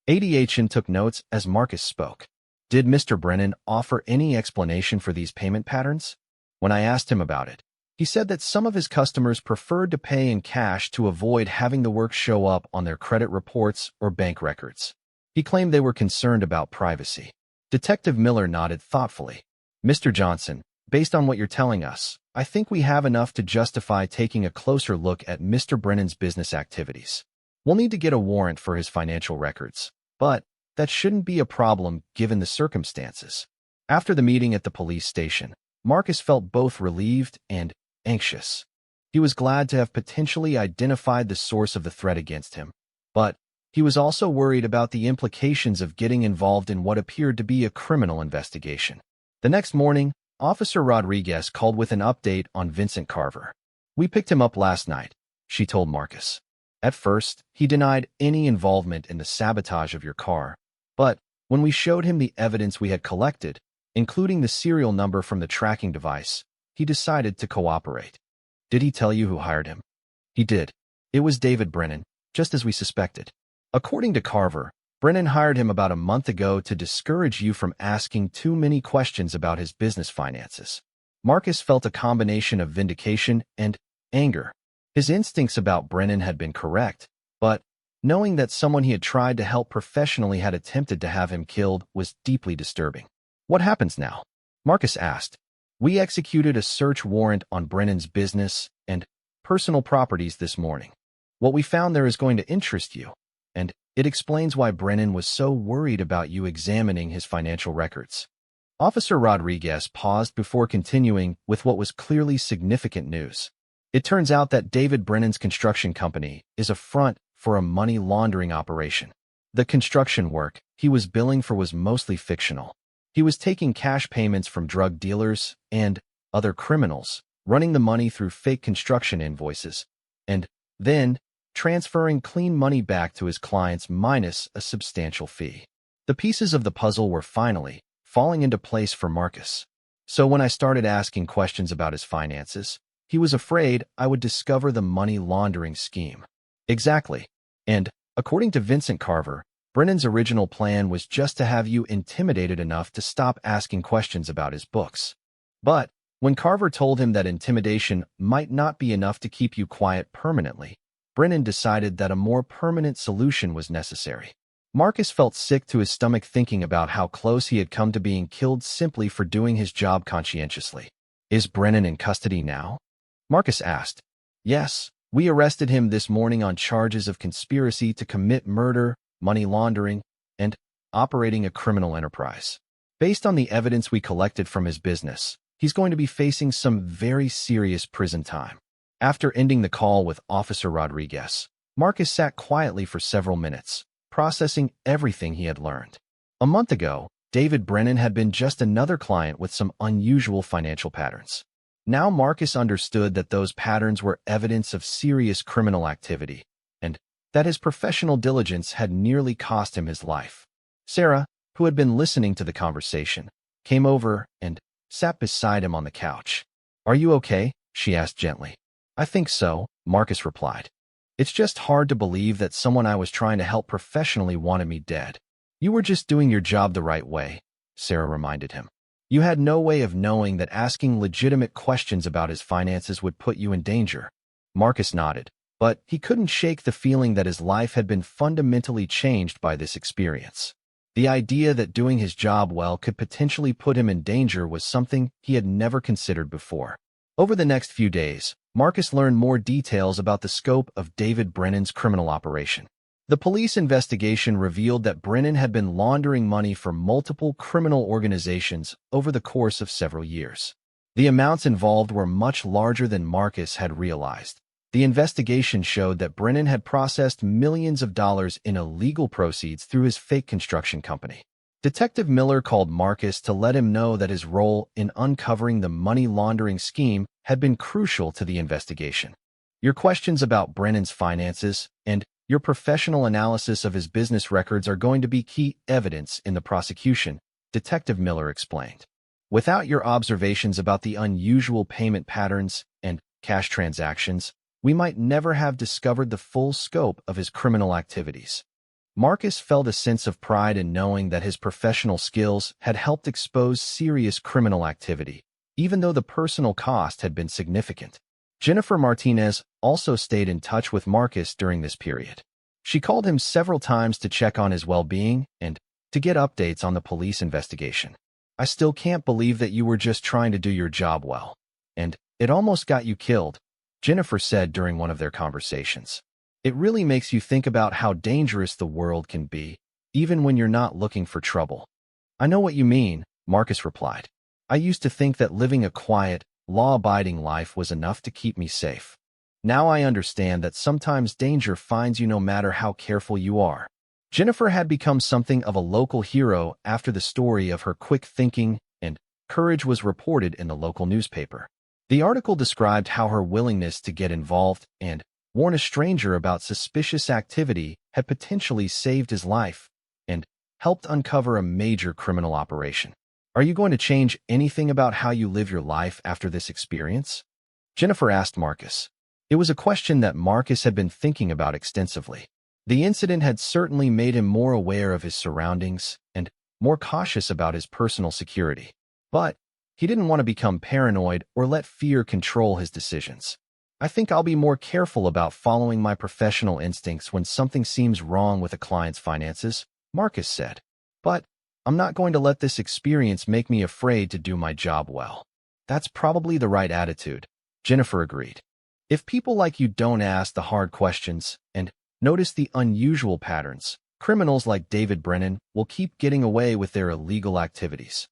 ADHN took notes as Marcus spoke. Did Mr. Brennan offer any explanation for these payment patterns? When I asked him about it, he said that some of his customers preferred to pay in cash to avoid having the work show up on their credit reports or bank records. He claimed they were concerned about privacy. Detective Miller nodded thoughtfully. Mr. Johnson, based on what you're telling us, I think we have enough to justify taking a closer look at Mr. Brennan's business activities. We'll need to get a warrant for his financial records, but that shouldn't be a problem given the circumstances. After the meeting at the police station, Marcus felt both relieved and anxious. He was glad to have potentially identified the source of the threat against him, but he was also worried about the implications of getting involved in what appeared to be a criminal investigation. The next morning, Officer Rodriguez called with an update on Vincent Carver. "We picked him up last night," she told Marcus. "At first, he denied any involvement in the sabotage of your car, but when we showed him the evidence we had collected, including the serial number from the tracking device, he decided to cooperate." "Did he tell you who hired him?" "He did. It was David Brennan, just as we suspected. According to Carver, Brennan hired him about a month ago to discourage you from asking too many questions about his business finances." Marcus felt a combination of vindication and anger. His instincts about Brennan had been correct, but knowing that someone he had tried to help professionally had attempted to have him killed was deeply disturbing. "What happens now?" Marcus asked. "We executed a search warrant on Brennan's business and personal properties this morning. What we found there is going to interest you, and it explains why Brennan was so worried about you examining his financial records." Officer Rodriguez paused before continuing with what was clearly significant news. "It turns out that David Brennan's construction company is a front for a money laundering operation. The construction work he was billing for was mostly fictional. He was taking cash payments from drug dealers and other criminals, running the money through fake construction invoices, and then transferring clean money back to his clients minus a substantial fee." The pieces of the puzzle were finally falling into place for Marcus. "So when I started asking questions about his finances, he was afraid I would discover the money laundering scheme." "Exactly. And according to Vincent Carver, Brennan's original plan was just to have you intimidated enough to stop asking questions about his books. But when Carver told him that intimidation might not be enough to keep you quiet permanently, Brennan decided that a more permanent solution was necessary." Marcus felt sick to his stomach thinking about how close he had come to being killed simply for doing his job conscientiously. "Is Brennan in custody now?" Marcus asked. "Yes, we arrested him this morning on charges of conspiracy to commit murder, money laundering, and operating a criminal enterprise. Based on the evidence we collected from his business, he's going to be facing some very serious prison time." After ending the call with Officer Rodriguez, Marcus sat quietly for several minutes, processing everything he had learned. A month ago, David Brennan had been just another client with some unusual financial patterns. Now Marcus understood that those patterns were evidence of serious criminal activity, and that his professional diligence had nearly cost him his life. Sarah, who had been listening to the conversation, came over and sat beside him on the couch. "Are you okay?" she asked gently. "I think so," Marcus replied. "It's just hard to believe that someone I was trying to help professionally wanted me dead." "You were just doing your job the right way," Sarah reminded him. "You had no way of knowing that asking legitimate questions about his finances would put you in danger." Marcus nodded, but he couldn't shake the feeling that his life had been fundamentally changed by this experience. The idea that doing his job well could potentially put him in danger was something he had never considered before. Over the next few days, Marcus learned more details about the scope of David Brennan's criminal operation. The police investigation revealed that Brennan had been laundering money for multiple criminal organizations over the course of several years. The amounts involved were much larger than Marcus had realized. The The investigation showed that Brennan had processed millions of dollars in illegal proceeds through his fake construction company. Detective Miller called Marcus to let him know that his role in uncovering the money laundering scheme had been crucial to the investigation. Your questions about Brennan's finances and your professional analysis of his business records are going to be key evidence in the prosecution, Detective Miller explained. Without your observations about the unusual payment patterns and cash transactions, we might never have discovered the full scope of his criminal activities. Marcus felt a sense of pride in knowing that his professional skills had helped expose serious criminal activity, even though the personal cost had been significant. Jennifer Martinez also stayed in touch with Marcus during this period. She called him several times to check on his well-being and to get updates on the police investigation. "I still can't believe that you were just trying to do your job well. And it almost got you killed," Jennifer said during one of their conversations. "It really makes you think about how dangerous the world can be, even when you're not looking for trouble." "I know what you mean," Marcus replied. "I used to think that living a quiet, law-abiding life was enough to keep me safe. Now I understand that sometimes danger finds you no matter how careful you are." Jennifer had become something of a local hero after the story of her quick thinking and courage was reported in the local newspaper. The article described how her willingness to get involved and warn a stranger about suspicious activity had potentially saved his life and helped uncover a major criminal operation. "Are you going to change anything about how you live your life after this experience?" Jennifer asked Marcus. It was a question that Marcus had been thinking about extensively. The incident had certainly made him more aware of his surroundings and more cautious about his personal security. But he didn't want to become paranoid or let fear control his decisions. "I think I'll be more careful about following my professional instincts when something seems wrong with a client's finances," Marcus said. "But I'm not going to let this experience make me afraid to do my job well." "That's probably the right attitude," Jennifer agreed. "If people like you don't ask the hard questions and notice the unusual patterns, criminals like David Brennan will keep getting away with their illegal activities."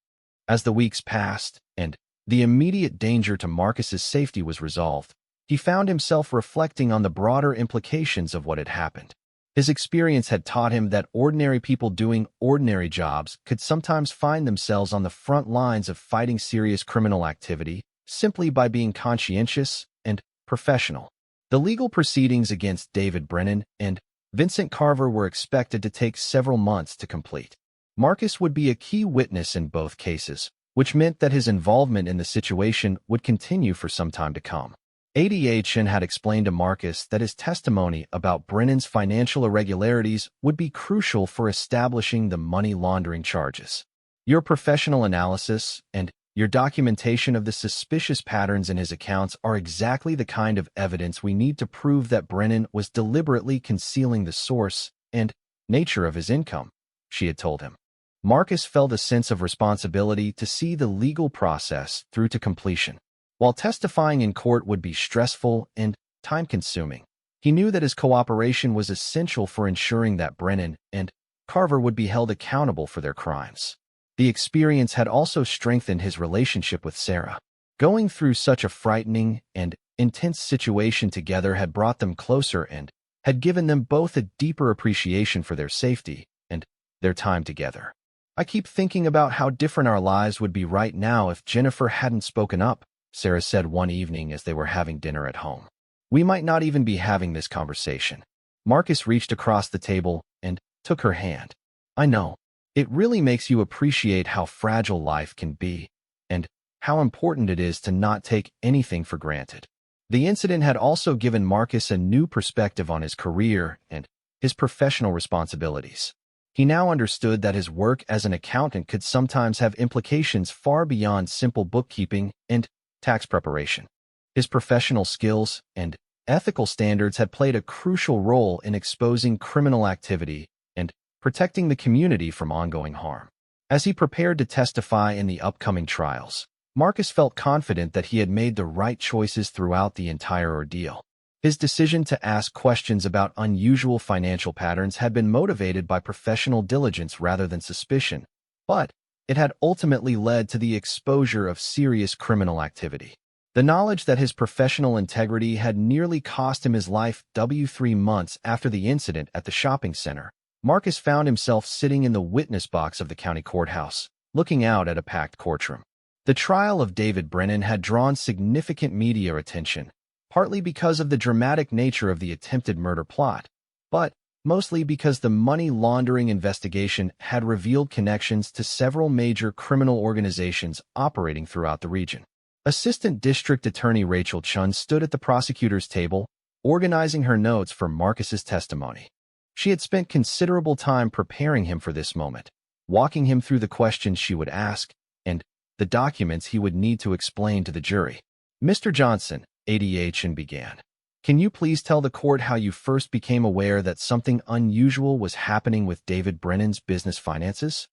As the weeks passed and the immediate danger to Marcus's safety was resolved, he found himself reflecting on the broader implications of what had happened. His experience had taught him that ordinary people doing ordinary jobs could sometimes find themselves on the front lines of fighting serious criminal activity simply by being conscientious and professional. The legal proceedings against David Brennan and Vincent Carver were expected to take several months to complete. Marcus would be a key witness in both cases, which meant that his involvement in the situation would continue for some time to come. ADHN had explained to Marcus that his testimony about Brennan's financial irregularities would be crucial for establishing the money laundering charges. "Your professional analysis and your documentation of the suspicious patterns in his accounts are exactly the kind of evidence we need to prove that Brennan was deliberately concealing the source and nature of his income," she had told him. Marcus felt a sense of responsibility to see the legal process through to completion. While testifying in court would be stressful and time-consuming, he knew that his cooperation was essential for ensuring that Brennan and Carver would be held accountable for their crimes. The experience had also strengthened his relationship with Sarah. Going through such a frightening and intense situation together had brought them closer and had given them both a deeper appreciation for their safety and their time together. "I keep thinking about how different our lives would be right now if Jennifer hadn't spoken up," Sarah said one evening as they were having dinner at home. "We might not even be having this conversation." Marcus reached across the table and took her hand. "I know. It really makes you appreciate how fragile life can be and how important it is to not take anything for granted." The incident had also given Marcus a new perspective on his career and his professional responsibilities. He now understood that his work as an accountant could sometimes have implications far beyond simple bookkeeping and tax preparation. His professional skills and ethical standards had played a crucial role in exposing criminal activity and protecting the community from ongoing harm. As he prepared to testify in the upcoming trials, Marcus felt confident that he had made the right choices throughout the entire ordeal. His decision to ask questions about unusual financial patterns had been motivated by professional diligence rather than suspicion, but it had ultimately led to the exposure of serious criminal activity. The knowledge that his professional integrity had nearly cost him his life 3 months after the incident at the shopping center, Marcus found himself sitting in the witness box of the county courthouse, looking out at a packed courtroom. The trial of David Brennan had drawn significant media attention, partly because of the dramatic nature of the attempted murder plot, but mostly because the money laundering investigation had revealed connections to several major criminal organizations operating throughout the region. Assistant District Attorney Rachel Chun stood at the prosecutor's table, organizing her notes for Marcus's testimony. She had spent considerable time preparing him for this moment, walking him through the questions she would ask and the documents he would need to explain to the jury. Mr. Johnson, ADH, began. Can you please tell the court how you first became aware that something unusual was happening with David Brennan's business finances?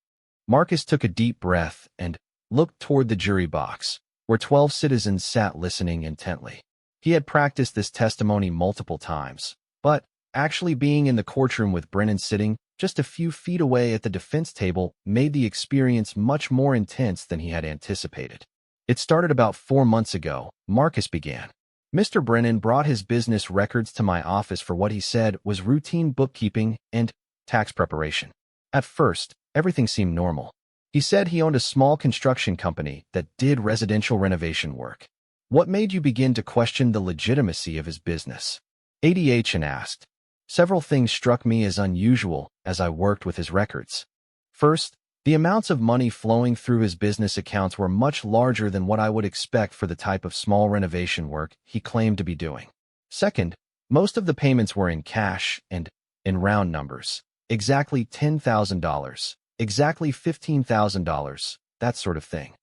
Marcus took a deep breath and looked toward the jury box, where 12 citizens sat listening intently. He had practiced this testimony multiple times, but actually being in the courtroom with Brennan sitting just a few feet away at the defense table made the experience much more intense than he had anticipated. It started about 4 months ago, Marcus began. Mr. Brennan brought his business records to my office for what he said was routine bookkeeping and tax preparation. At first, everything seemed normal. He said he owned a small construction company that did residential renovation work. What made you begin to question the legitimacy of his business? ADH asked. Several things struck me as unusual as I worked with his records. First, the amounts of money flowing through his business accounts were much larger than what I would expect for the type of small renovation work he claimed to be doing. Second, most of the payments were in cash and, in round numbers, exactly $10,000. Exactly $15,000, that sort of thing.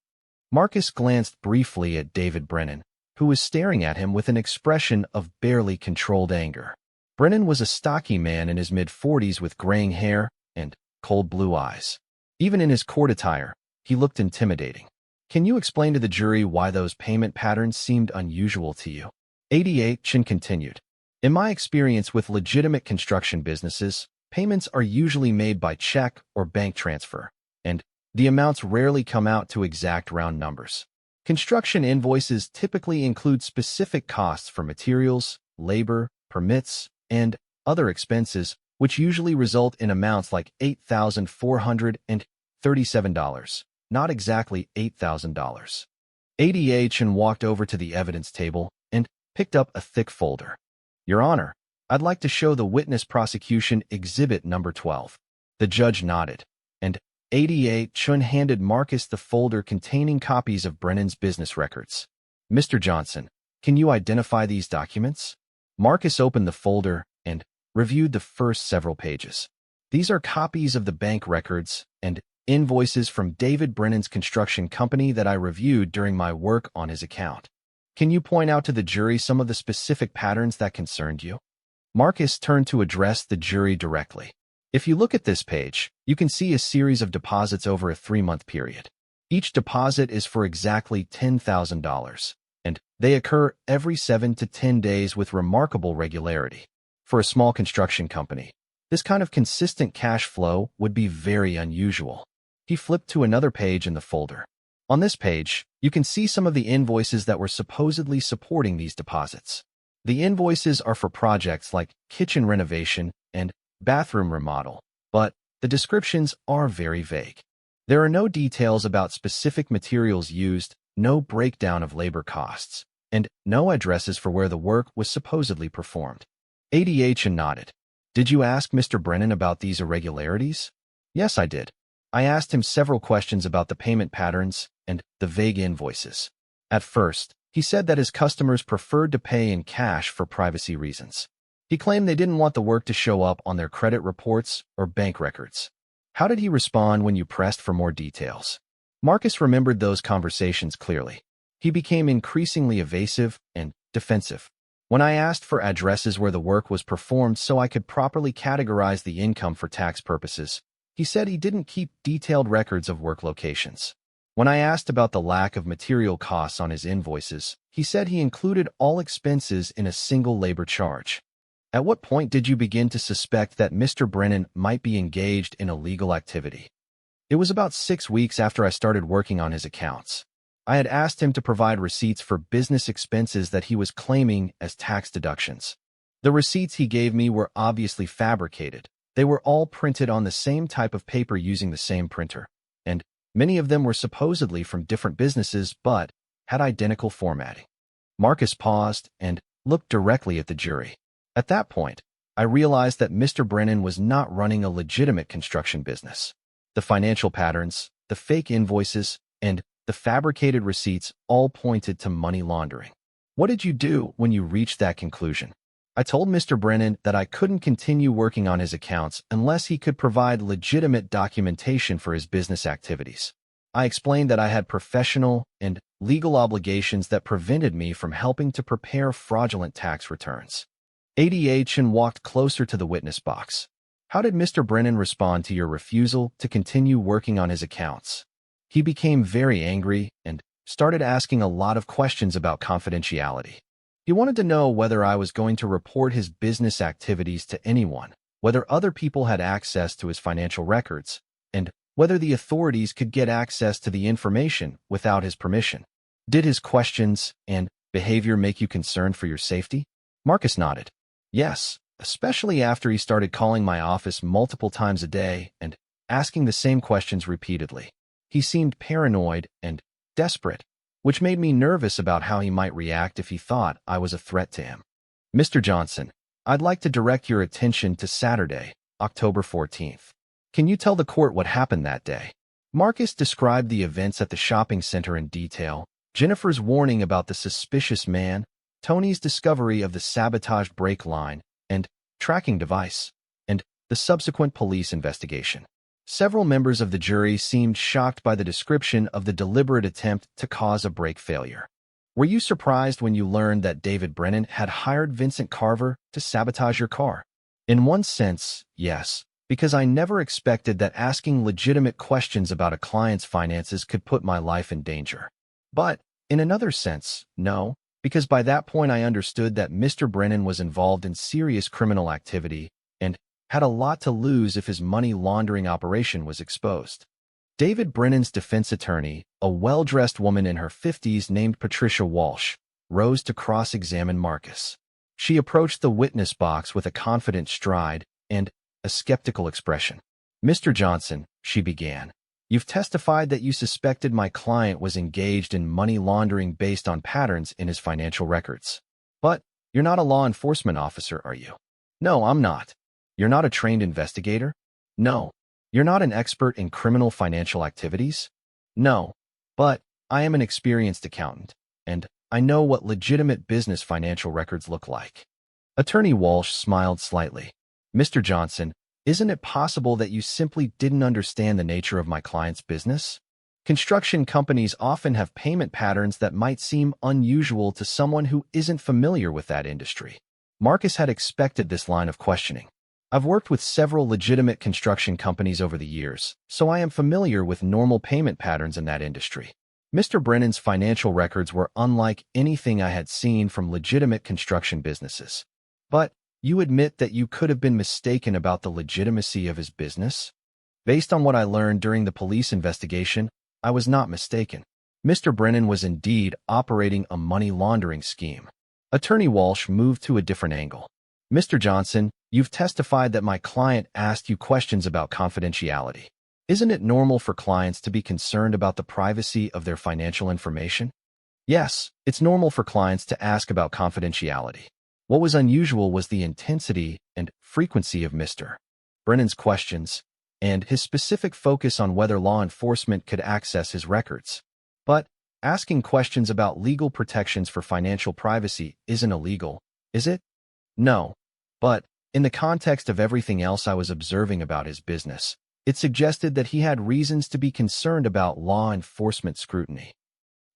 Marcus glanced briefly at David Brennan, who was staring at him with an expression of barely controlled anger. Brennan was a stocky man in his mid-40s with graying hair and cold blue eyes. Even in his court attire, he looked intimidating. Can you explain to the jury why those payment patterns seemed unusual to you? ADH continued. In my experience with legitimate construction businesses, payments are usually made by check or bank transfer, and the amounts rarely come out to exact round numbers. Construction invoices typically include specific costs for materials, labor, permits, and other expenses, which usually result in amounts like $8,437, not exactly $8,000. ADH walked over to the evidence table and picked up a thick folder. Your Honor, I'd like to show the witness prosecution exhibit number 12. The judge nodded, and ADH handed Marcus the folder containing copies of Brennan's business records. Mr. Johnson, can you identify these documents? Marcus opened the folder and reviewed the first several pages. These are copies of the bank records and invoices from David Brennan's construction company that I reviewed during my work on his account. Can you point out to the jury some of the specific patterns that concerned you? Marcus turned to address the jury directly. If you look at this page, you can see a series of deposits over a 3-month period. Each deposit is for exactly $10,000, and they occur every 7 to 10 days with remarkable regularity. For a small construction company, this kind of consistent cash flow would be very unusual. He flipped to another page in the folder. On this page, you can see some of the invoices that were supposedly supporting these deposits. The invoices are for projects like kitchen renovation and bathroom remodel, but the descriptions are very vague. There are no details about specific materials used, no breakdown of labor costs, and no addresses for where the work was supposedly performed. ADH nodded. Did you ask Mr. Brennan about these irregularities? Yes, I did. I asked him several questions about the payment patterns and the vague invoices. At first, he said that his customers preferred to pay in cash for privacy reasons. He claimed they didn't want the work to show up on their credit reports or bank records. How did he respond when you pressed for more details? Marcus remembered those conversations clearly. He became increasingly evasive and defensive. When I asked for addresses where the work was performed so I could properly categorize the income for tax purposes, he said he didn't keep detailed records of work locations. When I asked about the lack of material costs on his invoices, he said he included all expenses in a single labor charge. At what point did you begin to suspect that Mr. Brennan might be engaged in illegal activity? It was about 6 weeks after I started working on his accounts. I had asked him to provide receipts for business expenses that he was claiming as tax deductions. The receipts he gave me were obviously fabricated. They were all printed on the same type of paper using the same printer, and many of them were supposedly from different businesses but had identical formatting. Marcus paused and looked directly at the jury. At that point, I realized that Mr. Brennan was not running a legitimate construction business. The financial patterns, the fake invoices, and the fabricated receipts all pointed to money laundering. What did you do when you reached that conclusion? I told Mr. Brennan that I couldn't continue working on his accounts unless he could provide legitimate documentation for his business activities. I explained that I had professional and legal obligations that prevented me from helping to prepare fraudulent tax returns. ADHN walked closer to the witness box. How did Mr. Brennan respond to your refusal to continue working on his accounts? He became very angry and started asking a lot of questions about confidentiality. He wanted to know whether I was going to report his business activities to anyone, whether other people had access to his financial records, and whether the authorities could get access to the information without his permission. Did his questions and behavior make you concerned for your safety? Marcus nodded. Yes, especially after he started calling my office multiple times a day and asking the same questions repeatedly. He seemed paranoid and desperate, which made me nervous about how he might react if he thought I was a threat to him. Mr. Johnson, I'd like to direct your attention to Saturday, October 14th. Can you tell the court what happened that day? Marcus described the events at the shopping center in detail, Jennifer's warning about the suspicious man, Tony's discovery of the sabotaged brake line and tracking device, and the subsequent police investigation. Several members of the jury seemed shocked by the description of the deliberate attempt to cause a brake failure. Were you surprised when you learned that David Brennan had hired Vincent Carver to sabotage your car? In one sense, yes, because I never expected that asking legitimate questions about a client's finances could put my life in danger. But, in another sense, no, because by that point I understood that Mr. Brennan was involved in serious criminal activity and had a lot to lose if his money laundering operation was exposed. David Brennan's defense attorney, a well-dressed woman in her 50s named Patricia Walsh, rose to cross-examine Marcus. She approached the witness box with a confident stride and a skeptical expression. Mr. Johnson, she began, you've testified that you suspected my client was engaged in money laundering based on patterns in his financial records. But you're not a law enforcement officer, are you? No, I'm not. You're not a trained investigator? No. You're not an expert in criminal financial activities? No. But I am an experienced accountant, and I know what legitimate business financial records look like. Attorney Walsh smiled slightly. Mr. Johnson, isn't it possible that you simply didn't understand the nature of my client's business? Construction companies often have payment patterns that might seem unusual to someone who isn't familiar with that industry. Marcus had expected this line of questioning. I've worked with several legitimate construction companies over the years, so I am familiar with normal payment patterns in that industry. Mr. Brennan's financial records were unlike anything I had seen from legitimate construction businesses. But you admit that you could have been mistaken about the legitimacy of his business? Based on what I learned during the police investigation, I was not mistaken. Mr. Brennan was indeed operating a money laundering scheme. Attorney Walsh moved to a different angle. Mr. Johnson, you've testified that my client asked you questions about confidentiality. Isn't it normal for clients to be concerned about the privacy of their financial information? Yes, it's normal for clients to ask about confidentiality. What was unusual was the intensity and frequency of Mr. Brennan's questions and his specific focus on whether law enforcement could access his records. But asking questions about legal protections for financial privacy isn't illegal, is it? No. But, in the context of everything else I was observing about his business, it suggested that he had reasons to be concerned about law enforcement scrutiny.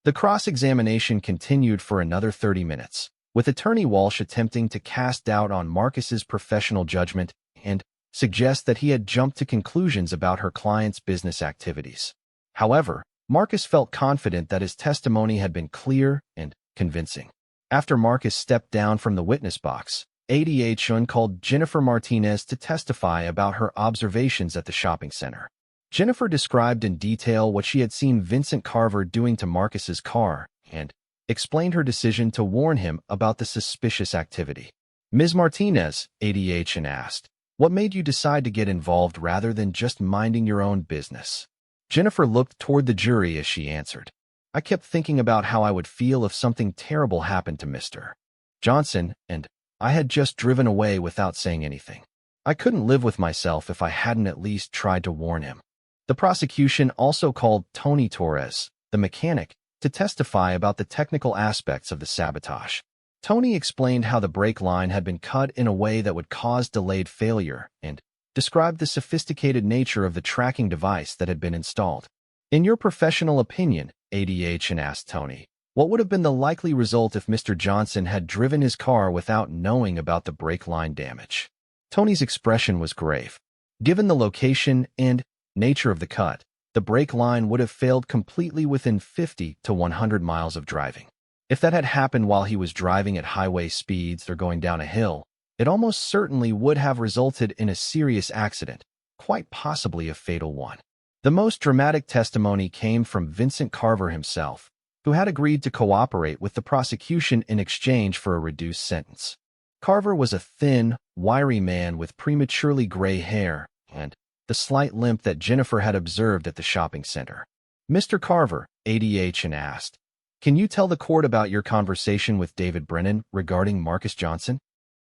The cross-examination continued for another 30 minutes, with Attorney Walsh attempting to cast doubt on Marcus's professional judgment and suggest that he had jumped to conclusions about her client's business activities. However, Marcus felt confident that his testimony had been clear and convincing. After Marcus stepped down from the witness box, ADHN called Jennifer Martinez to testify about her observations at the shopping center. Jennifer described in detail what she had seen Vincent Carver doing to Marcus's car and explained her decision to warn him about the suspicious activity. Ms. Martinez, ADHN asked, "What made you decide to get involved rather than just minding your own business?" Jennifer looked toward the jury as she answered, "I kept thinking about how I would feel if something terrible happened to Mr. Johnson, and I had just driven away without saying anything. I couldn't live with myself if I hadn't at least tried to warn him." The prosecution also called Tony Torres, the mechanic, to testify about the technical aspects of the sabotage. Tony explained how the brake line had been cut in a way that would cause delayed failure and described the sophisticated nature of the tracking device that had been installed. "In your professional opinion," ADHN asked Tony, "what would have been the likely result if Mr. Johnson had driven his car without knowing about the brake line damage?" Tony's expression was grave. Given the location and nature of the cut, the brake line would have failed completely within 50 to 100 miles of driving. If that had happened while he was driving at highway speeds or going down a hill, it almost certainly would have resulted in a serious accident, quite possibly a fatal one. The most dramatic testimony came from Vincent Carver himself, who had agreed to cooperate with the prosecution in exchange for a reduced sentence. Carver was a thin, wiry man with prematurely gray hair and the slight limp that Jennifer had observed at the shopping center. "Mr. Carver," ADHN asked, "can you tell the court about your conversation with David Brennan regarding Marcus Johnson?"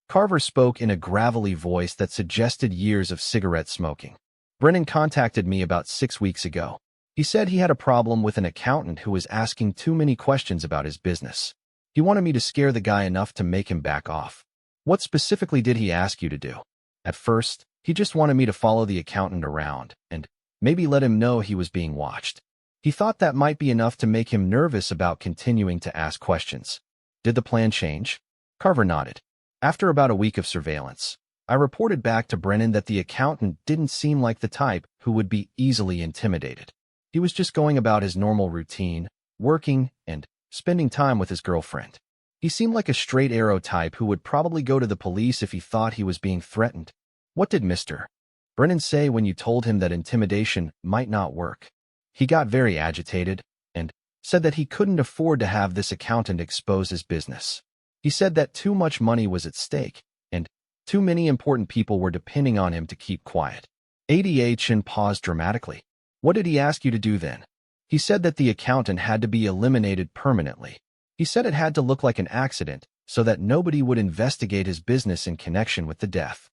Carver spoke in a gravelly voice that suggested years of cigarette smoking. "Brennan contacted me about 6 weeks ago. He said he had a problem with an accountant who was asking too many questions about his business. He wanted me to scare the guy enough to make him back off." "What specifically did he ask you to do?" "At first, he just wanted me to follow the accountant around and maybe let him know he was being watched. He thought that might be enough to make him nervous about continuing to ask questions." "Did the plan change?" Carver nodded. "After about a week of surveillance, I reported back to Brennan that the accountant didn't seem like the type who would be easily intimidated. He was just going about his normal routine, working and spending time with his girlfriend. He seemed like a straight arrow type who would probably go to the police if he thought he was being threatened." "What did Mr. Brennan say when you told him that intimidation might not work?" "He got very agitated and said that he couldn't afford to have this accountant expose his business. He said that too much money was at stake and too many important people were depending on him to keep quiet." ADHN paused dramatically. "What did he ask you to do then?" "He said that the accountant had to be eliminated permanently. He said it had to look like an accident so that nobody would investigate his business in connection with the death."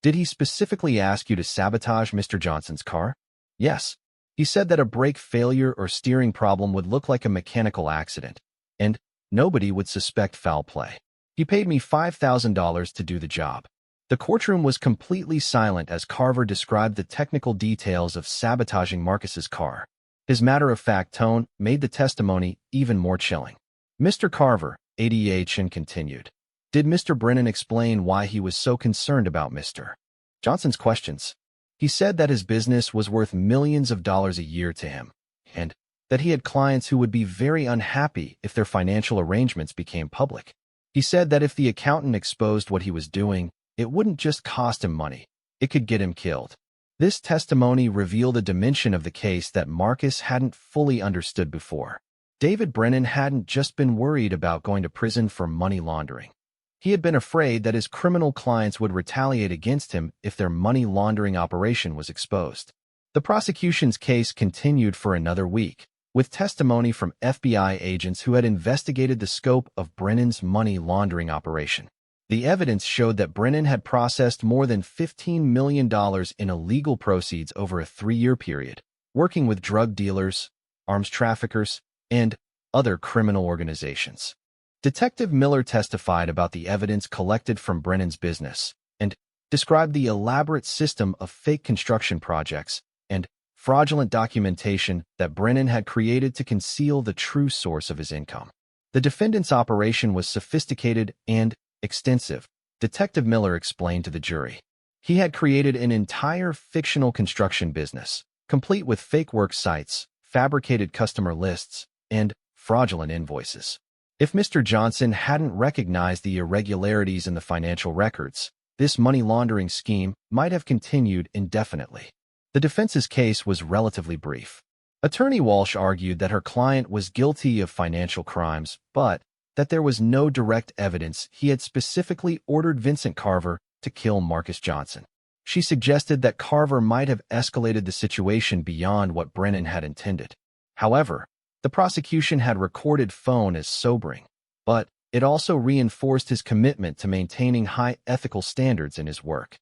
"Did he specifically ask you to sabotage Mr. Johnson's car?" "Yes. He said that a brake failure or steering problem would look like a mechanical accident, and nobody would suspect foul play. He paid me $5,000 to do the job." The courtroom was completely silent as Carver described the technical details of sabotaging Marcus's car. His matter-of-fact tone made the testimony even more chilling. "Mr. Carver," ADHN continued, "did Mr. Brennan explain why he was so concerned about Mr. Johnson's questions?" "He said that his business was worth millions of dollars a year to him, and that he had clients who would be very unhappy if their financial arrangements became public. He said that if the accountant exposed what he was doing, it wouldn't just cost him money, it could get him killed." This testimony revealed a dimension of the case that Marcus hadn't fully understood before. David Brennan hadn't just been worried about going to prison for money laundering. He had been afraid that his criminal clients would retaliate against him if their money laundering operation was exposed. The prosecution's case continued for another week, with testimony from FBI agents who had investigated the scope of Brennan's money laundering operation. The evidence showed that Brennan had processed more than $15 million in illegal proceeds over a 3-year period, working with drug dealers, arms traffickers, and other criminal organizations. Detective Miller testified about the evidence collected from Brennan's business and described the elaborate system of fake construction projects and fraudulent documentation that Brennan had created to conceal the true source of his income. The defendant's operation was sophisticated and extensive, Detective Miller explained to the jury. He had created an entire fictional construction business, complete with fake work sites, fabricated customer lists, and fraudulent invoices. If Mr. Johnson hadn't recognized the irregularities in the financial records, this money laundering scheme might have continued indefinitely. The defense's case was relatively brief. Attorney Walsh argued that her client was guilty of financial crimes, but that there was no direct evidence he had specifically ordered Vincent Carver to kill Marcus Johnson. She suggested that Carver might have escalated the situation beyond what Brennan had intended. However, the prosecution had recorded phone as sobering, but it also reinforced his commitment to maintaining high ethical standards in his work.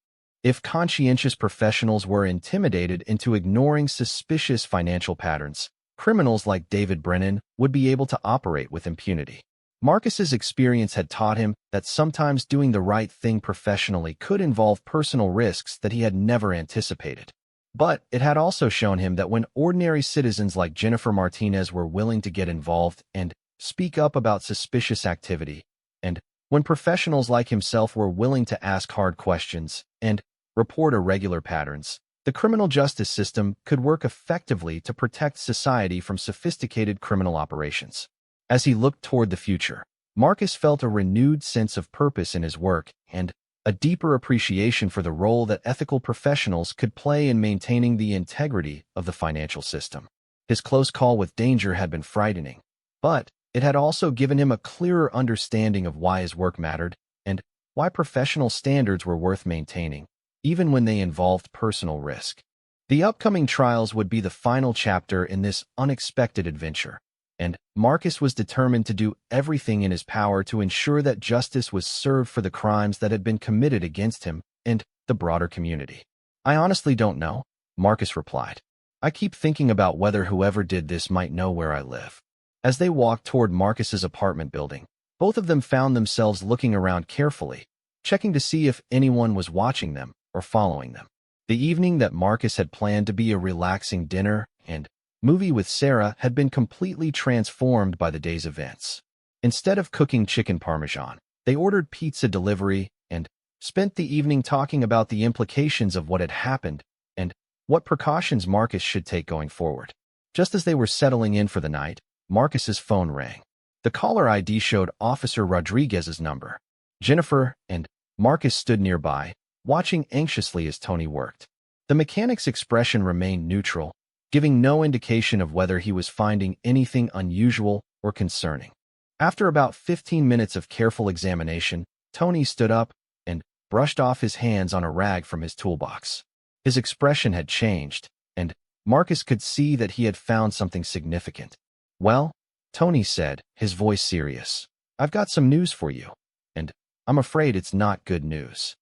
If conscientious professionals were intimidated into ignoring suspicious financial patterns, criminals like David Brennan would be able to operate with impunity. Marcus's experience had taught him that sometimes doing the right thing professionally could involve personal risks that he had never anticipated. But it had also shown him that when ordinary citizens like Jennifer Martinez were willing to get involved and speak up about suspicious activity, and when professionals like himself were willing to ask hard questions and report irregular patterns, the criminal justice system could work effectively to protect society from sophisticated criminal operations. As he looked toward the future, Marcus felt a renewed sense of purpose in his work and a deeper appreciation for the role that ethical professionals could play in maintaining the integrity of the financial system. His close call with danger had been frightening, but it had also given him a clearer understanding of why his work mattered and why professional standards were worth maintaining, even when they involved personal risk. The upcoming trials would be the final chapter in this unexpected adventure, and Marcus was determined to do everything in his power to ensure that justice was served for the crimes that had been committed against him and the broader community. "I honestly don't know," Marcus replied. "I keep thinking about whether whoever did this might know where I live." As they walked toward Marcus's apartment building, both of them found themselves looking around carefully, checking to see if anyone was watching them or following them. The evening that Marcus had planned to be a relaxing dinner and movie with Sarah had been completely transformed by the day's events. Instead of cooking chicken parmesan, they ordered pizza delivery and spent the evening talking about the implications of what had happened and what precautions Marcus should take going forward. Just as they were settling in for the night, Marcus's phone rang. The caller ID showed Officer Rodriguez's number. Jennifer and Marcus stood nearby, watching anxiously as Tony worked. The mechanic's expression remained neutral, giving no indication of whether he was finding anything unusual or concerning. After about 15 minutes of careful examination, Tony stood up and brushed off his hands on a rag from his toolbox. His expression had changed, and Marcus could see that he had found something significant. "Well," Tony said, his voice serious, "I've got some news for you, and I'm afraid it's not good news."